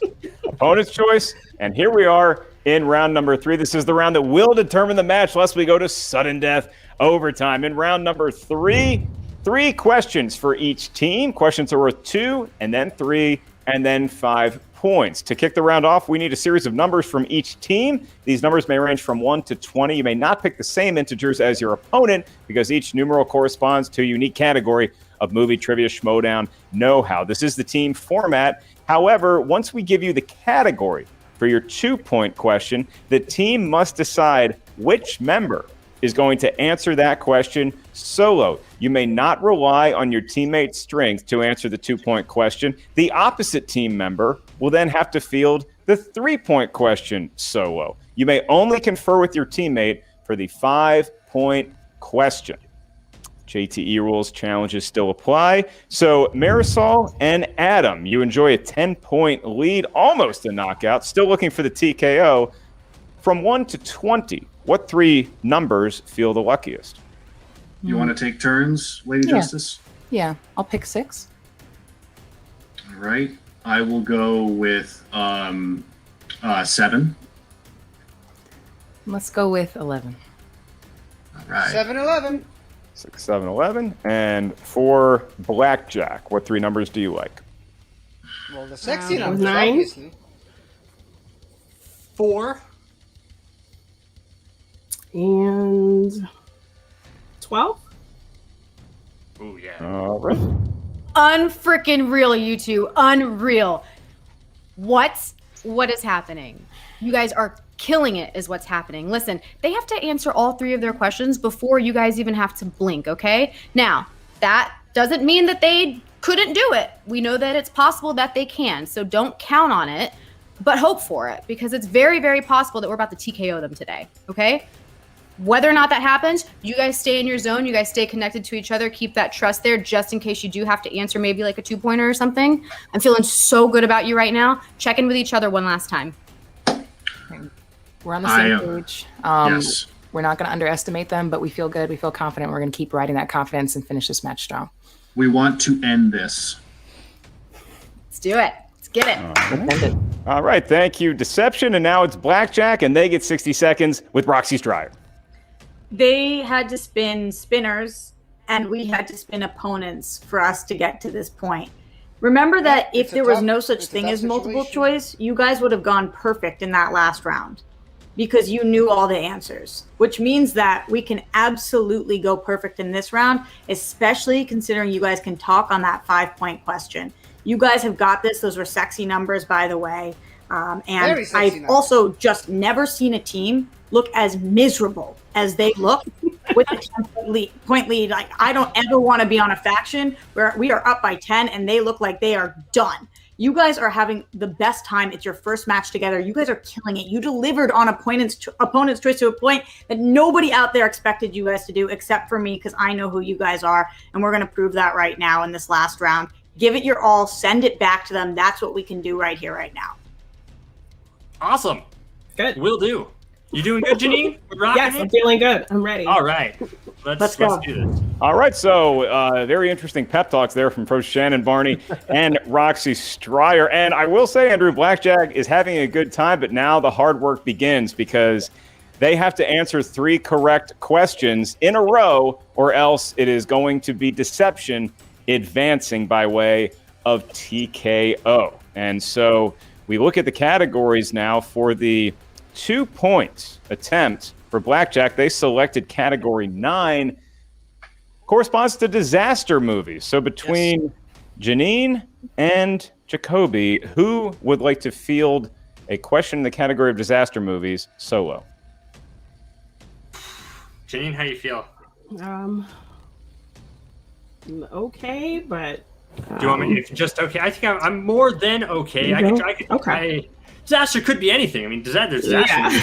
opponent's choice, and here we are in round number 3. This is the round that will determine the match, lest we go to sudden death overtime. In round number 3, 3 questions for each team. Questions are worth 2, and then 3, and then 5 points. To kick the round off, we need a series of numbers from each team. These numbers may range from 1 to 20. You may not pick the same integers as your opponent because each numeral corresponds to a unique category of movie trivia Schmoedown know-how. This is the team format. However, once we give you the category for your 2-point question, the team must decide which member is going to answer that question solo. You may not rely on your teammate's strength to answer the 2-point question. The opposite team member will then have to field the 3-point question solo. You may only confer with your teammate for the 5-point question. JTE rules challenges still apply. So Marisol and Adam, you enjoy a 10-point lead, almost a knockout. Still looking for the TKO. From 1 to 20, what 3 numbers feel the luckiest? You want to take turns, Lady Justice? Yeah, I'll pick 6. All right. I will go with 7. Let's go with 11. All right. 7-11. 6, 7, 11. And for Blackjack, what 3 numbers do you like? Well, the sexy numbers, 9. obviously. 4. And 12. Ooh, yeah. All right. Unfreaking real, you two. Unreal. What is happening? You guys are killing it is what's happening. Listen, they have to answer all 3 of their questions before you guys even have to blink, okay? Now, that doesn't mean that they couldn't do it. We know that it's possible that they can, so don't count on it, but hope for it, because it's very, very possible that we're about to TKO them today, okay? Whether or not that happens, you guys stay in your zone, you guys stay connected to each other, keep that trust there just in case you do have to answer maybe like a 2-pointer or something. I'm feeling so good about you right now. Check in with each other one last time. We're on the same page. Yes. We're not going to underestimate them, but we feel good. We feel confident. We're going to keep riding that confidence and finish this match strong. We want to end this. Let's do it. Let's get it. All right. Thank you, Deception. And now it's Blackjack, and they get 60 seconds with Roxy's Dryer. They had to spin spinners, and we had to spin opponents for us to get to this point. Remember that if there was no such thing as multiple choice, you guys would have gone perfect in that last round because you knew all the answers, which means that we can absolutely go perfect in this round, especially considering you guys can talk on that 5-point question. You guys have got this. Those were sexy numbers, by the way. And I've also just never seen a team look as miserable as they look with a 10-point lead. Like, I don't ever want to be on a faction where we are up by 10 and they look like they are done. You guys are having the best time. It's your first match together. You guys are killing it. You delivered on opponent's choice to a point that nobody out there expected you guys to do except for me, because I know who you guys are, and we're going to prove that right now in this last round. Give it your all. Send it back to them. That's what we can do right here, right now. Awesome. Good. Will do. You doing good, Janine? Yes, I'm feeling good. I'm ready. All right. Let's do this. All right, so very interesting pep talks there from Pro Shannon Barney and Roxy Stryer. And I will say, Andrew, Blackjack is having a good time, but now the hard work begins because they have to answer 3 correct questions in a row, or else it is going to be Deception advancing by way of TKO. And so we look at the categories now for the 2-point attempt for Blackjack. They selected category 9, corresponds to disaster movies. So between Janine and Jacoby, who would like to field a question in the category of disaster movies solo? Janine, how you feel? Okay, but do you want me to just okay? I think I'm more than okay. I could okay. Disaster could be anything. I mean, disaster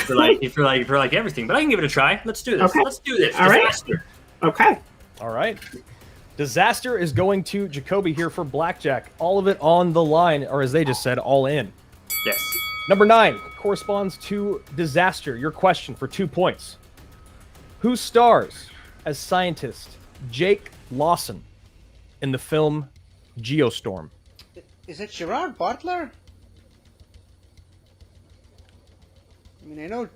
for like everything. But I can give it a try. Let's do this. Okay. Let's do this. All right. Disaster. Okay. All right. Disaster is going to Jacoby here for Blackjack. All of it on the line, or as they just said, all in. Yes. Number 9 corresponds to disaster. Your question for 2 points. Who stars as scientist Jake Lawson in the film Geostorm? Is it Gerard Butler? I mean, I know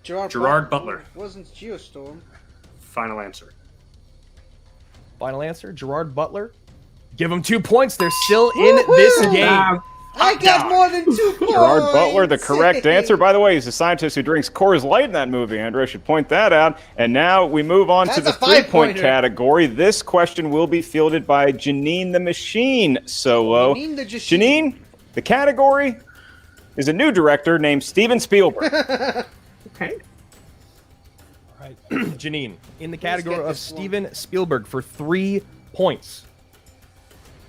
Gerard Butler. Wasn't Geostorm. Final answer. Final answer, Gerard Butler. Give them 2 points. They're still in this game. I got more than 2 points. Gerard Butler, the correct answer. By the way, he's a scientist who drinks Coors Light in that movie, Andrew. I should point that out. And now we move on to the 3-point category. This question will be fielded by Janine the Machine solo. Janine, the category is a new director named Steven Spielberg. Okay. All right, Janine, in the category of Steven Spielberg for 3 points.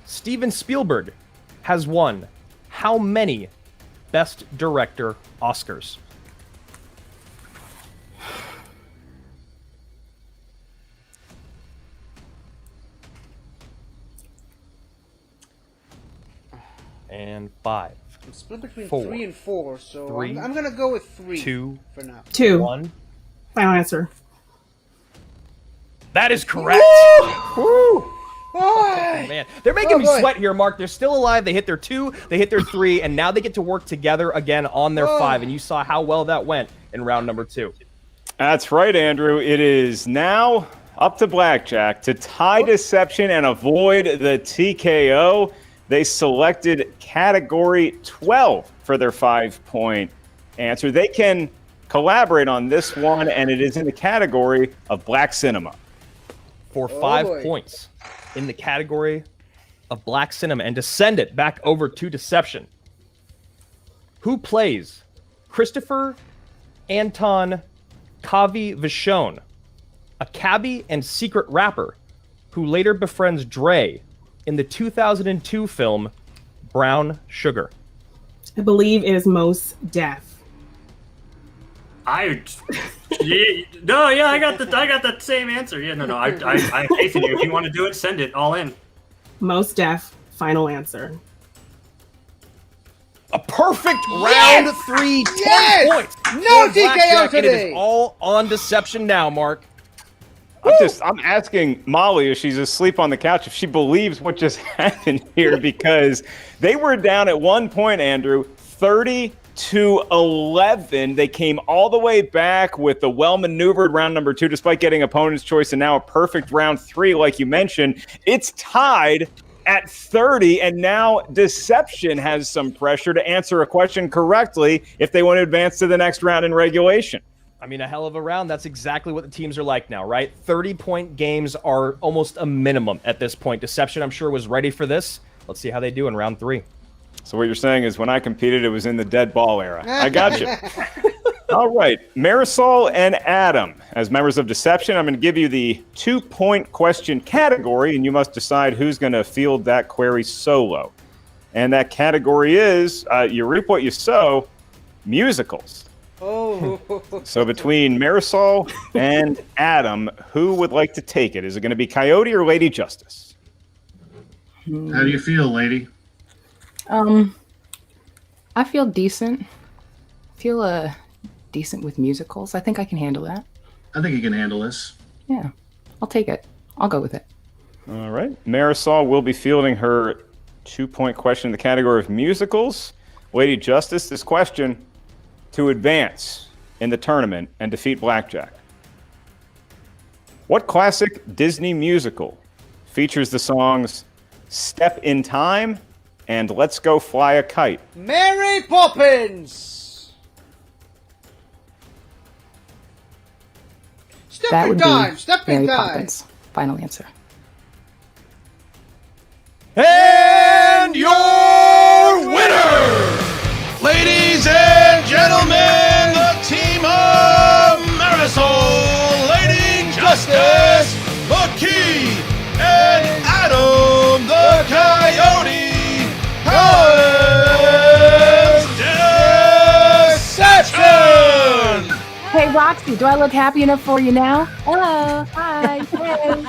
Steven Spielberg has won how many Best Director Oscars? And 5. I'm split between 4, 3 and 4, so 3, I'm gonna go with 3 2 for now. 2. 1. Final answer. That is correct. Woo! Oh, man, they're making me sweat here, Mark. They're still alive. They hit their 2, they hit their 3, and now they get to work together again on their 5. And you saw how well that went in round number 2. That's right, Andrew. It is now up to BlackJack to tie Deception and avoid the TKO. They selected category 12 for their 5-point answer. They can collaborate on this one, and it is in the category of Black Cinema. For 5 points in the category of Black Cinema, and to send it back over to Deception. Who plays Christopher Anton Kavi Vachon, a cabbie and secret rapper who later befriends Dre in the 2002 film Brown Sugar? I believe it is Mos Def. I got the same answer. Yeah, no, I have faith in you. If you want to do it, send it all in. Mos Def. Final answer. A perfect round 3, 10 points. No For TKO BlackJack, and it today. is all on Deception now, Mark. I'm asking Molly, if she's asleep on the couch, if she believes what just happened here, because they were down at one point, Andrew, 30-11. They came all the way back with the well-maneuvered round number 2, despite getting opponent's choice, and now a perfect round 3, like you mentioned. It's tied at 30, and now Deception has some pressure to answer a question correctly if they want to advance to the next round in regulation. I mean, a hell of a round. That's exactly what the teams are like now, right? 30-point games are almost a minimum at this point. Deception, I'm sure, was ready for this. Let's see how they do in round 3. So what you're saying is when I competed, it was in the dead ball era. I got you. All right. Marisol and Adam, as members of Deception, I'm going to give you the 2-point question category, and you must decide who's going to field that query solo. And that category is, you reap what you sow, musicals. Oh. So between Marisol and Adam, who would like to take it? Is it going to be Coyote or Lady Justice? How do you feel, lady? I feel decent. Feel decent with musicals. I think I can handle that. I think you can handle this. Yeah, I'll take it. I'll go with it. All right. Marisol will be fielding her 2-point question in the category of musicals. Lady Justice, this question: to advance in the tournament and defeat BlackJack, what classic Disney musical features the songs Step in Time and Let's Go Fly a Kite? Mary Poppins. Step That in would time. be Step in Mary time. Poppins. Final answer. And your winner, ladies and gentlemen, the team of Marisol, Lady Justice, the Key, and Adam the Coyote, has Deception! Hey, Roxy, do I look happy enough for you now? Hello. Hi. Hey.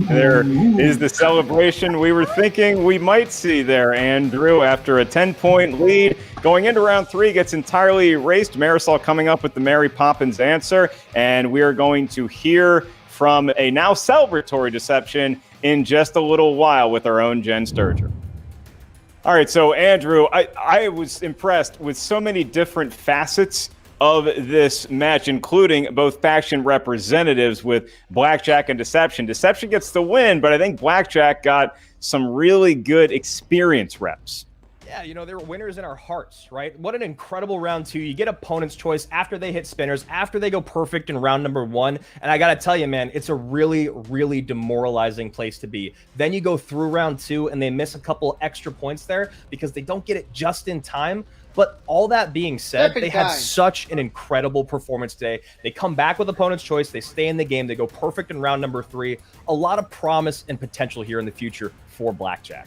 There is the celebration we were thinking we might see there. Andrew, after a 10-point lead, going into round 3, gets entirely erased. Marisol coming up with the Mary Poppins answer, and we are going to hear from a now celebratory Deception in just a little while with our own Jen Sturger. All right, so Andrew, I was impressed with so many different facets of this match, including both faction representatives with BlackJack and Deception. Deception gets the win, but I think BlackJack got some really good experience reps. Yeah, you know, they're winners in our hearts, right? What an incredible round 2. You get opponent's choice after they hit spinners, after they go perfect in round number 1. And I got to tell you, man, it's a really, really demoralizing place to be. Then you go through round 2 and they miss a couple extra points there because they don't get it just in time. But all that being said, they had such an incredible performance today. They come back with opponent's choice. They stay in the game. They go perfect in round number 3. A lot of promise and potential here in the future for BlackJack.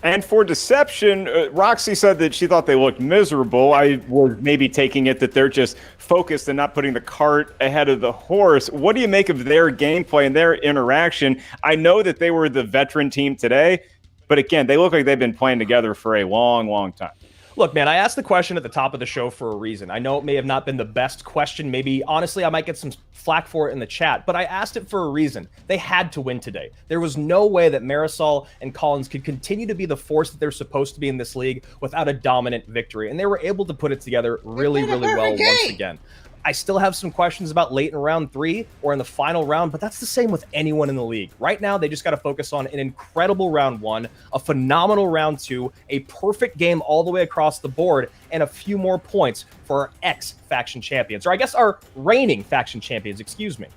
And for Deception, Roxy said that she thought they looked miserable. I was maybe taking it that they're just focused and not putting the cart ahead of the horse. What do you make of their gameplay and their interaction? I know that they were the veteran team today, But again, they look like they've been playing together for a long, long time. Look, man, I asked the question at the top of the show for a reason. I know it may have not been the best question. Maybe, honestly, I might get some flack for it in the chat, but I asked it for a reason. They had to win today. There was no way that Marisol and Collins could continue to be the force that they're supposed to be in this league without a dominant victory, and they were able to put it together really, really well once again. I still have some questions about late in round 3 or in the final round, but that's the same with anyone in the league. Right now, they just got to focus on an incredible round 1, a phenomenal round 2, a perfect game all the way across the board, and a few more points for our ex-faction champions, or I guess our reigning faction champions, excuse me.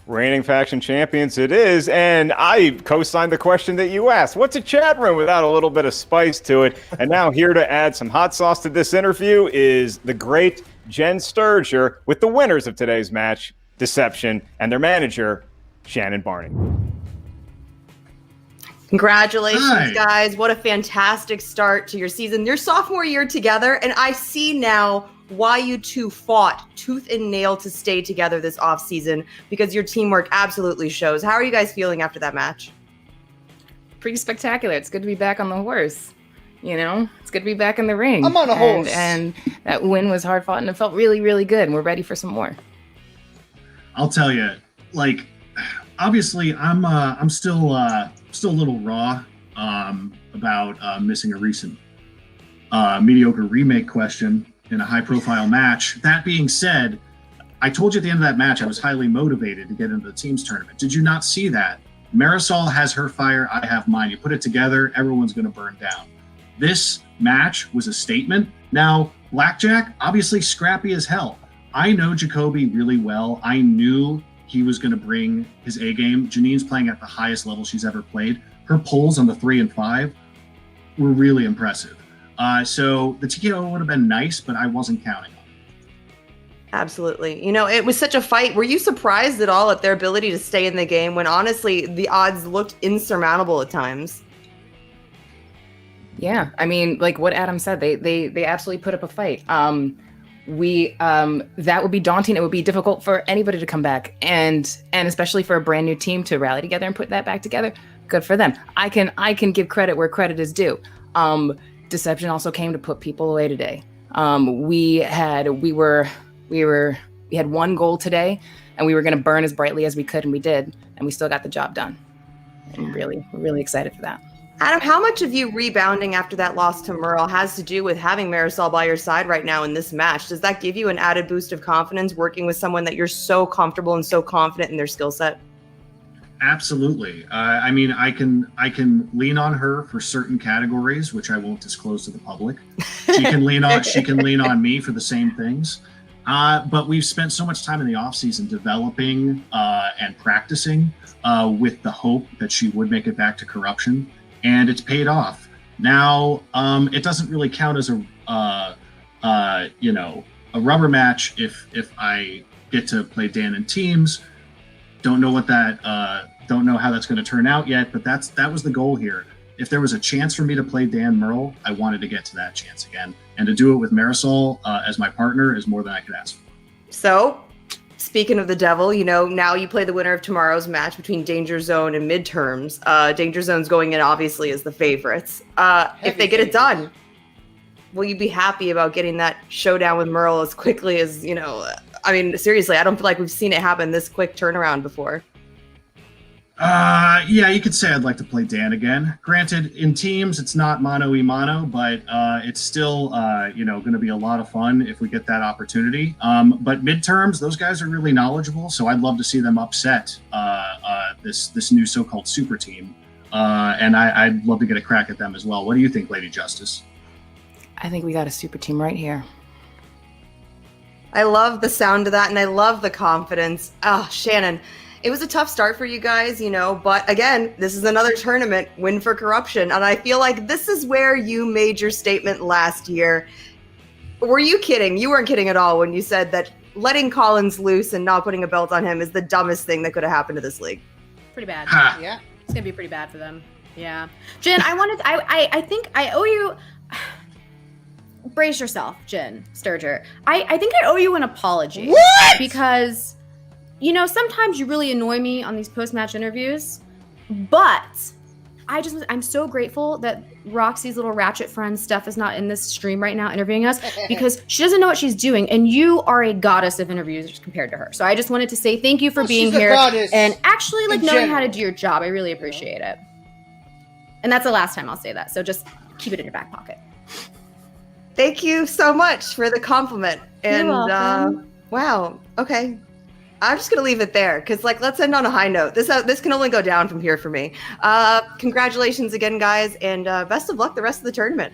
Reigning faction champions it is, and I co-signed the question that you asked. What's a chat room without a little bit of spice to it? And now here to add some hot sauce to this interview is the great Jen Sturger with the winners of today's match, Deception, and their manager, Shannon Barney. Congratulations, guys. What a fantastic start to your season. Your sophomore year together, and I see now why you two fought tooth and nail to stay together this offseason, because your teamwork absolutely shows. How are you guys feeling after that match? Pretty spectacular. It's good to be back on the horse. You know, it's good to be back in the ring. I'm on a horse. And that win was hard fought, and it felt really, really good. And we're ready for some more. I'll tell you, like, obviously, I'm still a little raw about missing a recent mediocre remake question in a high-profile match. That being said, I told you at the end of that match I was highly motivated to get into the teams tournament. Did you not see that? Marisol has her fire, I have mine. You put it together, everyone's going to burn down. This match was a statement. Now, BlackJack, obviously scrappy as hell. I know Jacoby really well. I knew he was going to bring his A game. Janine's playing at the highest level she's ever played. Her pulls on the 3 and 5 were really impressive. So the TKO would have been nice, but I wasn't counting on it. Absolutely. You know, it was such a fight. Were you surprised at all at their ability to stay in the game when honestly the odds looked insurmountable at times? Yeah, I mean, like what Adam said, they absolutely put up a fight. That would be daunting. It would be difficult for anybody to come back, and especially for a brand new team to rally together and put that back together. Good for them. I can give credit where credit is due. Deception also came to put people away today. We had one goal today, and we were going to burn as brightly as we could, and we did, and we still got the job done. And we're really excited for that. Adam, how much of you rebounding after that loss to Merle has to do with having Marisol by your side right now in this match? Does that give you an added boost of confidence working with someone that you're so comfortable and so confident in their skill set? Absolutely. I mean, I can lean on her for certain categories, which I won't disclose to the public. She can lean on me for the same things. But we've spent so much time in the off season developing and practicing with the hope that she would make it back to corruption. And it's paid off. Now, it doesn't really count as a rubber match if I get to play Dan in teams. Don't know how that's going to turn out yet, but that was the goal here. If there was a chance for me to play Dan Merle, I wanted to get to that chance again, and to do it with Marisol as my partner is more than I could ask for. So, speaking of the devil, you know, now you play the winner of tomorrow's match between Danger Zone and Midterms. Danger Zone's going in, obviously, as the favorites. If they get it done, will you be happy about getting that showdown with Merle as quickly as, you know, I mean, seriously, I don't feel like we've seen it happen this quick turnaround before. Yeah, you could say I'd like to play Dan again. Granted, in teams, it's not mano-y-mano, but it's still, going to be a lot of fun if we get that opportunity. But midterms, those guys are really knowledgeable, so I'd love to see them upset this new so-called super team. And I'd love to get a crack at them as well. What do you think, Lady Justice? I think we got a super team right here. I love the sound of that, and I love the confidence. Shannon, it was a tough start for you guys, you know, but again, this is another tournament, win for corruption, and I feel like this is where you made your statement last year. Were you kidding? You weren't kidding at all when you said that letting Collins loose and not putting a belt on him is the dumbest thing that could have happened to this league. Pretty bad. Yeah. It's going to be pretty bad for them. Yeah. Jen, I think I owe you... Brace yourself, Jen Sturger. I think I owe you an apology. What? Because, you know, sometimes you really annoy me on these post-match interviews, but I'm so grateful that Roxy's little ratchet friend Steph is not in this stream right now interviewing us, because she doesn't know what she's doing, and you are a goddess of interviews compared to her. So I just wanted to say thank you for being she's a here goddess and actually like in knowing how to general. do your job. I really appreciate it. And that's the last time I'll say that. So just keep it in your back pocket. Thank you so much for the compliment. You're And welcome. wow, okay. I'm just gonna leave it there because, like, let's end on a high note. This can only go down from here for me. Congratulations again, guys, and best of luck the rest of the tournament.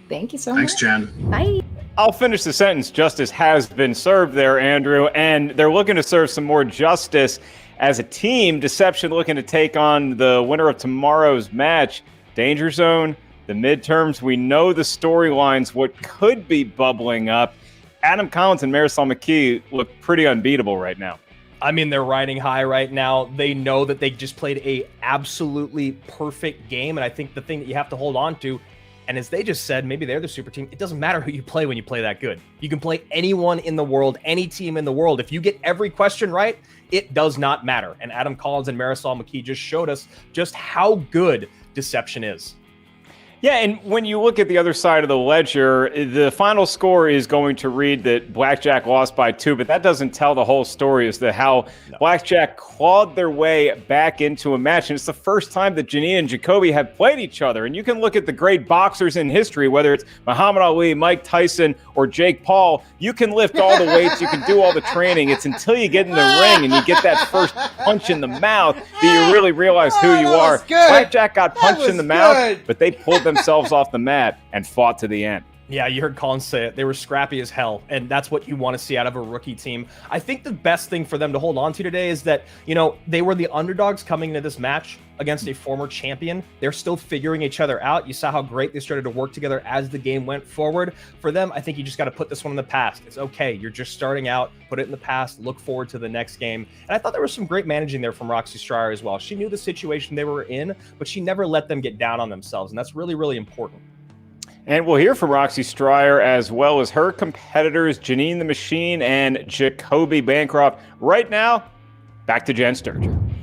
Thank you so Thanks, much. Jen. Bye. I'll finish the sentence. Justice has been served there, Andrew, and they're looking to serve some more justice as a team. Deception looking to take on the winner of tomorrow's match. Danger Zone, the midterms. We know the storylines, what could be bubbling up. Adam Collins and Marisol McKee look pretty unbeatable right now. I mean, they're riding high right now. They know that they just played a absolutely perfect game, and I think the thing that you have to hold on to, and as they just said, maybe they're the super team. It doesn't matter who you play when you play that good. You can play anyone in the world, any team in the world. If you get every question right, it does not matter. And Adam Collins and Marisol McKee just showed us just how good Deception is. Yeah, and when you look at the other side of the ledger, the final score is going to read that BlackJack lost by 2, but that doesn't tell the whole story as to how BlackJack clawed their way back into a match. And it's the first time that Janine and Jacoby have played each other. And you can look at the great boxers in history, whether it's Muhammad Ali, Mike Tyson, or Jake Paul. You can lift all the weights, you can do all the training. It's until you get in the ring and you get that first punch in the mouth that you really realize who you are. BlackJack got punched in the mouth, but they pulled themselves off the mat and fought to the end. Yeah, you heard Collins say it. They were scrappy as hell, and that's what you want to see out of a rookie team. I think the best thing for them to hold on to today is that, you know, they were the underdogs coming into this match against a former champion. They're still figuring each other out. You saw how great they started to work together as the game went forward. For them, I think you just got to put this one in the past. It's okay. You're just starting out. Put it in the past. Look forward to the next game. And I thought there was some great managing there from Roxy Stryer as well. She knew the situation they were in, but she never let them get down on themselves, and that's really, really important. And we'll hear from Roxy Stryer as well as her competitors, Janine the Machine and Jacoby Bancroft. Right now, back to Jen Sturger.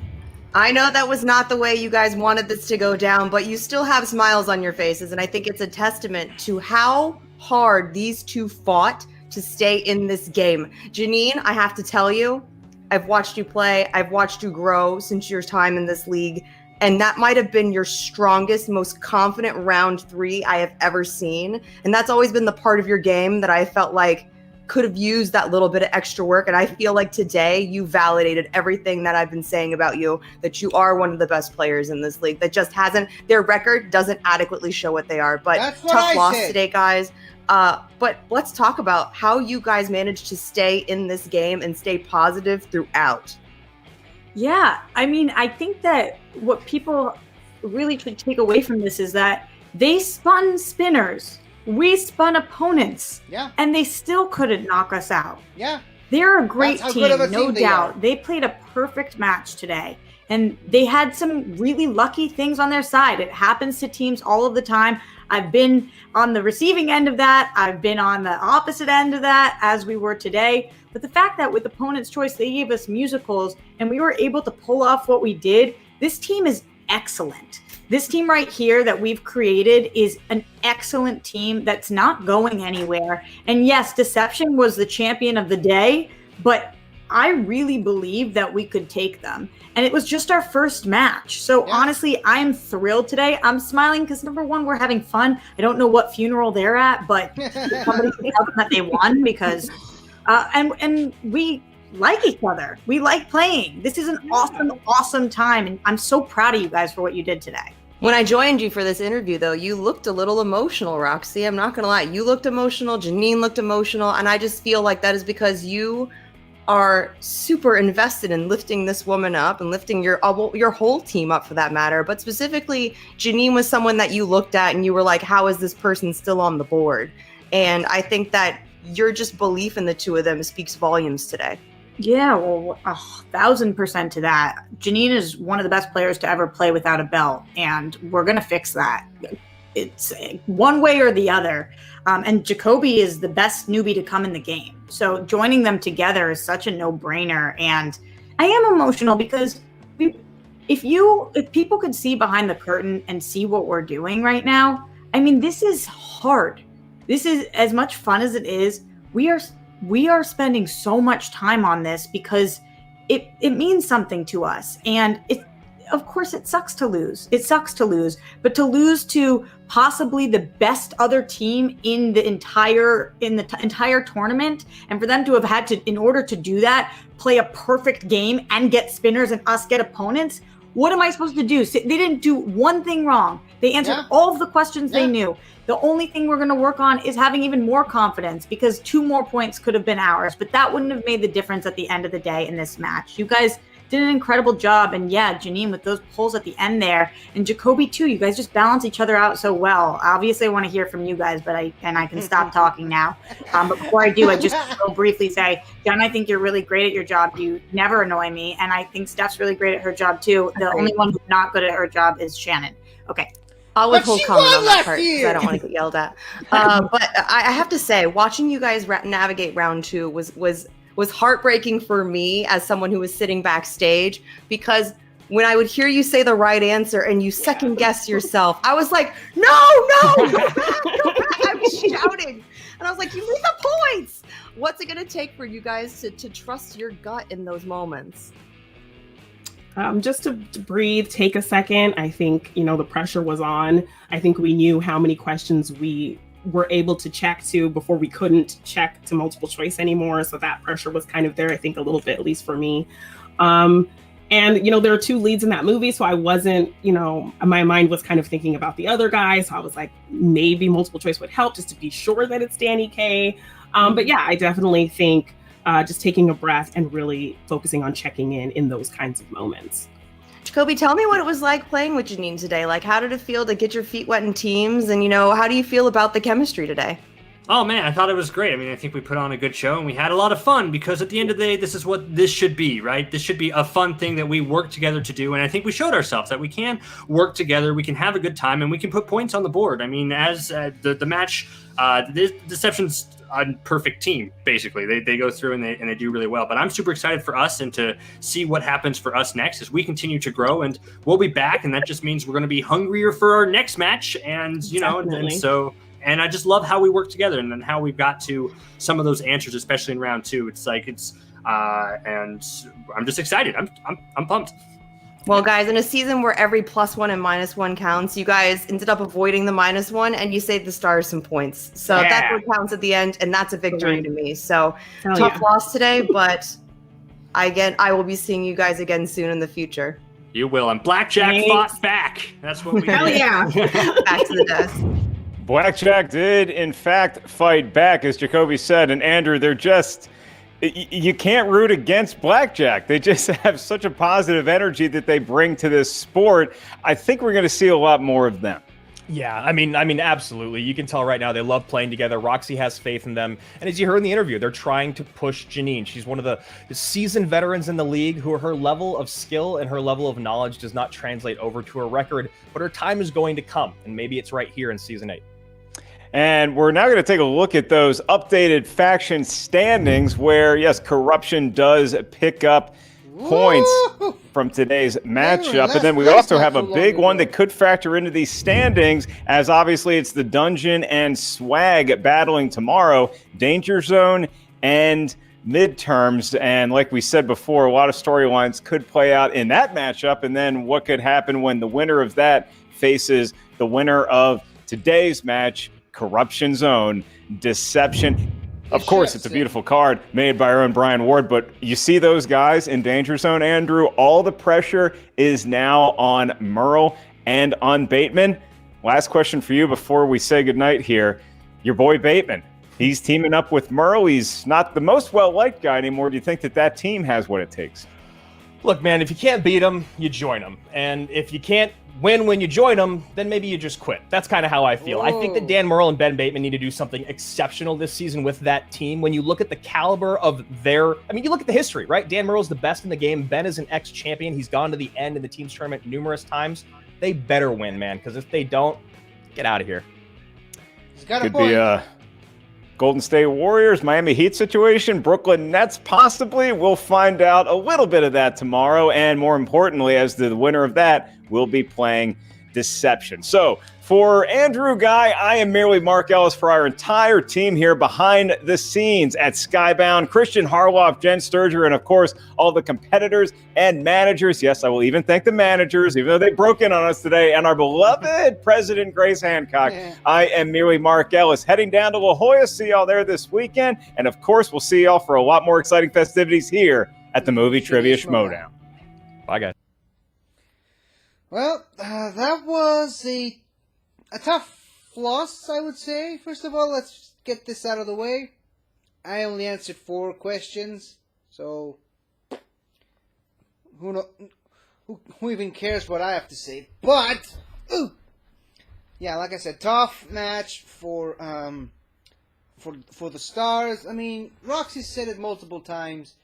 I know that was not the way you guys wanted this to go down, but you still have smiles on your faces, and I think it's a testament to how hard these two fought to stay in this game. Janine, I have to tell you, I've watched you play, I've watched you grow since your time in this league, and that might have been your strongest, most confident round 3 I have ever seen. And that's always been the part of your game that I felt like could have used that little bit of extra work. And I feel like today you validated everything that I've been saying about you, that you are one of the best players in this league that just hasn't, their record doesn't adequately show what they are. But tough loss today, guys. But let's talk about how you guys managed to stay in this game and stay positive throughout. Yeah, I mean, I think that what people really should take away from this is that they spun spinners. We spun opponents. Yeah. And they still couldn't knock us out. Yeah. They're a great That's how good of a team, no team they doubt. are. They played a perfect match today. And they had some really lucky things on their side. It happens to teams all of the time. I've been on the receiving end of that. I've been on the opposite end of that, as we were today. But the fact that with opponent's choice, they gave us musicals and we were able to pull off what we did, this team is excellent. This team right here that we've created is an excellent team that's not going anywhere. And yes, Deception was the champion of the day, but I really believe that we could take them. And it was just our first match. So honestly, I am thrilled today. I'm smiling because number one, we're having fun. I don't know what funeral they're at, but somebody can tell them that they won because, and we like each other. We like playing. This is an awesome, awesome time. And I'm so proud of you guys for what you did today. When I joined you for this interview, though, you looked a little emotional, Roxy. I'm not going to lie. You looked emotional. Janine looked emotional. And I just feel like that is because you are super invested in lifting this woman up and lifting your whole team up for that matter. But specifically, Janine was someone that you looked at and you were like, how is this person still on the board? And I think that your just belief in the two of them speaks volumes today. Yeah, well, 1,000% to that. Janine is one of the best players to ever play without a belt, and we're going to fix that. It's one way or the other. And Jacoby is the best newbie to come in the game. So joining them together is such a no-brainer. And I am emotional because if people could see behind the curtain and see what we're doing right now, I mean, this is hard. This is as much fun as it is. We are spending so much time on this because it means something to us. And of course it sucks to lose. It sucks to lose, but to lose to possibly the best other team in the entire tournament, and for them to have had to, in order to do that, play a perfect game and get spinners and us get opponents. What am I supposed to do? They didn't do one thing wrong. They answered all of the questions they knew. The only thing we're going to work on is having even more confidence, because 2 more points could have been ours, but that wouldn't have made the difference at the end of the day in this match. You guys did an incredible job. And yeah, Janine with those pulls at the end there, and Jacoby too. You guys just balance each other out so well. Obviously I want to hear from you guys, but I can stop talking now. But before I do, I just will briefly say, Jen, I think you're really great at your job. You never annoy me. And I think Steph's really great at her job too. The only one who's not good at her job is Shannon. Okay. I'll withhold comment on that part because I don't want to get yelled at. But I have to say, watching you guys navigate round 2 was heartbreaking for me as someone who was sitting backstage, because when I would hear you say the right answer and you second guess yourself, I was like, no, go back. I was shouting. And I was like, you need the points. What's it going to take for you guys to trust your gut in those moments? Just to breathe, take a second. I think, the pressure was on. I think we knew how many questions we were able to check to before we couldn't check to multiple choice anymore. So that pressure was kind of there, I think, a little bit, at least for me. And, there are 2 leads in that movie. So I wasn't, my mind was kind of thinking about the other guy. So I was like, maybe multiple choice would help just to be sure that it's Danny Kaye. But yeah, I definitely think just taking a breath and really focusing on checking in those kinds of moments. Jacoby, tell me what it was like playing with Janine today. Like, how did it feel to get your feet wet in teams? And, how do you feel about the chemistry today? Oh man, I thought it was great. I mean, I think we put on a good show and we had a lot of fun, because at the end of the day, this is what this should be, right? This should be a fun thing that we work together to do. And I think we showed ourselves that we can work together, we can have a good time, and we can put points on the board. I mean, as the match, the Deception's a perfect team, basically. They go through and they do really well. But I'm super excited for us and to see what happens for us next as we continue to grow. And we'll be back, and that just means we're going to be hungrier for our next match. And, and I just love how we work together and then how we've got to some of those answers, especially in round 2. And I'm just excited. I'm pumped. Well, guys, in a season where every +1 and -1 counts, you guys ended up avoiding the -1, and you saved the Stars some points. So that's what counts at the end, and that's a victory to me. So tough loss today, but I will be seeing you guys again soon in the future. You will. And BlackJack fought back. That's what we do. Hell yeah. Back to the desk. BlackJack did, in fact, fight back, as Jacoby said. And Andrew, you can't root against BlackJack. They just have such a positive energy that they bring to this sport. I think we're going to see a lot more of them. Yeah, I mean, absolutely. You can tell right now they love playing together. Roxy has faith in them. And as you heard in the interview, they're trying to push Janine. She's one of the seasoned veterans in the league who her level of skill and her level of knowledge does not translate over to her record, but her time is going to come. And maybe it's right here in Season 8. And we're now going to take a look at those updated faction standings where, yes, Corruption does pick up points from today's matchup. And then we also have a big one that could factor into these standings, as obviously it's the Dungeon and Swag battling tomorrow, Danger Zone and Midterms. And like we said before, a lot of storylines could play out in that matchup. And then what could happen when the winner of that faces the winner of today's match, Corruption Zone, Deception. Of course, it's a beautiful card made by our own Brian Ward, but you see those guys in Danger Zone, Andrew, all the pressure is now on Merle and on Bateman. Last question for you before we say goodnight here. Your boy Bateman, he's teaming up with Merle. He's not the most well-liked guy anymore. Do you think that team has what it takes? Look, man, if you can't beat them, you join them. And if you can't win when you join them, then maybe you just quit. That's kind of how I feel. I think that Dan Merle and Ben Bateman need to do something exceptional this season with that team. When you look at the caliber of you look at the history, right? Dan Merle's the best in the game. Ben is an ex-champion. He's gone to the end in the team's tournament numerous times. They better win, man, because if they don't, get out of here. Could be a Golden State Warriors, Miami Heat situation, Brooklyn Nets possibly. We'll find out a little bit of that tomorrow. And more importantly, as the winner of that, will be playing Deception. So for Andrew Guy, I am merely Mark Ellis for our entire team here behind the scenes at Skybound, Christian Harloff, Jen Sturger, and of course, all the competitors and managers. Yes, I will even thank the managers, even though they broke in on us today, and our beloved President Grace Hancock. Yeah. I am merely Mark Ellis, heading down to La Jolla. See y'all there this weekend. And of course, we'll see y'all for a lot more exciting festivities here at the Movie Trivia Schmoedown. Bye, guys. Well, that was a tough loss, I would say. First of all, let's get this out of the way. I only answered 4 questions, so who even cares what I have to say? But yeah, like I said, tough match for the Stars. I mean, Roxy said it multiple times.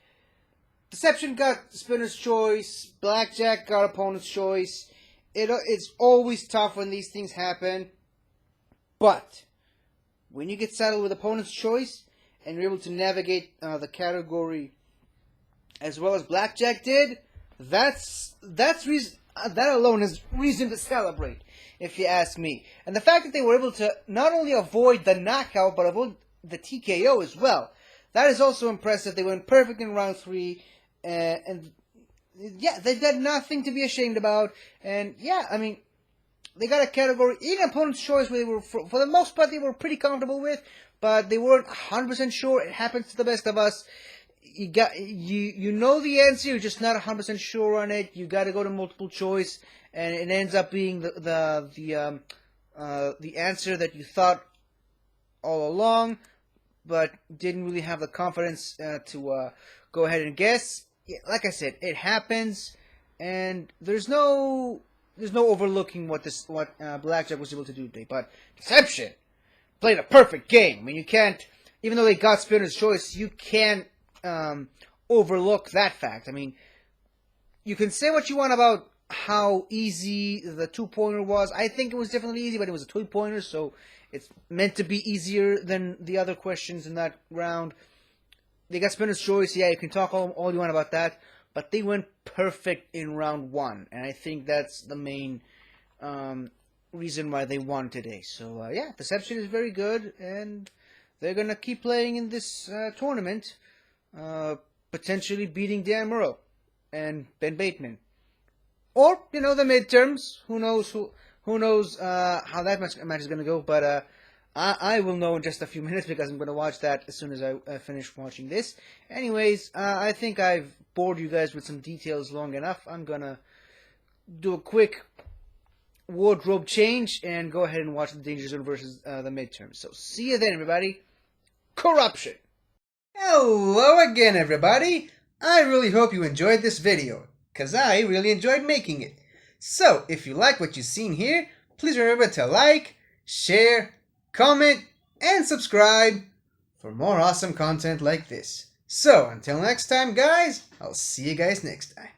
Deception got spinner's choice. BlackJack got opponent's choice. It's always tough when these things happen. But when you get saddled with opponent's choice and you're able to navigate the category as well as BlackJack did, that alone is reason to celebrate, if you ask me. And the fact that they were able to not only avoid the knockout, but avoid the TKO as well, that is also impressive. They went perfect in round 3, and yeah, they've got nothing to be ashamed about. And yeah, I mean, they got a category, even opponent's choice, where they were, for the most part, they were pretty comfortable with, but they weren't 100% sure. It happens to the best of us. You know the answer, you're just not 100% sure on it. You got to go to multiple choice, and it ends up being the answer that you thought all along, but didn't really have the confidence to go ahead and guess. Yeah, like I said, it happens, and there's no overlooking what BlackJack was able to do today. But Deception played a perfect game. I mean, you can't, even though they got spinner's choice, you can't overlook that fact. I mean, you can say what you want about how easy the 2-pointer was. I think it was definitely easy, but it was a 2-pointer, so it's meant to be easier than the other questions in that round. They got spinner's choice. Yeah, you can talk all you want about that, but they went perfect in round 1, and I think that's the main reason why they won today. So yeah, Deception is very good, and they're gonna keep playing in this tournament, potentially beating Dan Murrow and Ben Bateman, or the midterms. Who knows? Who knows how that match is gonna go? But I will know in just a few minutes, because I'm going to watch that as soon as I finish watching this. Anyways, I think I've bored you guys with some details long enough. I'm going to do a quick wardrobe change and go ahead and watch the Danger Zone versus the midterms. So see you then, everybody. Corruption! Hello again, everybody. I really hope you enjoyed this video, because I really enjoyed making it. So, if you like what you've seen here, please remember to like, share, comment, and subscribe for more awesome content like this. So, until next time, guys, I'll see you guys next time.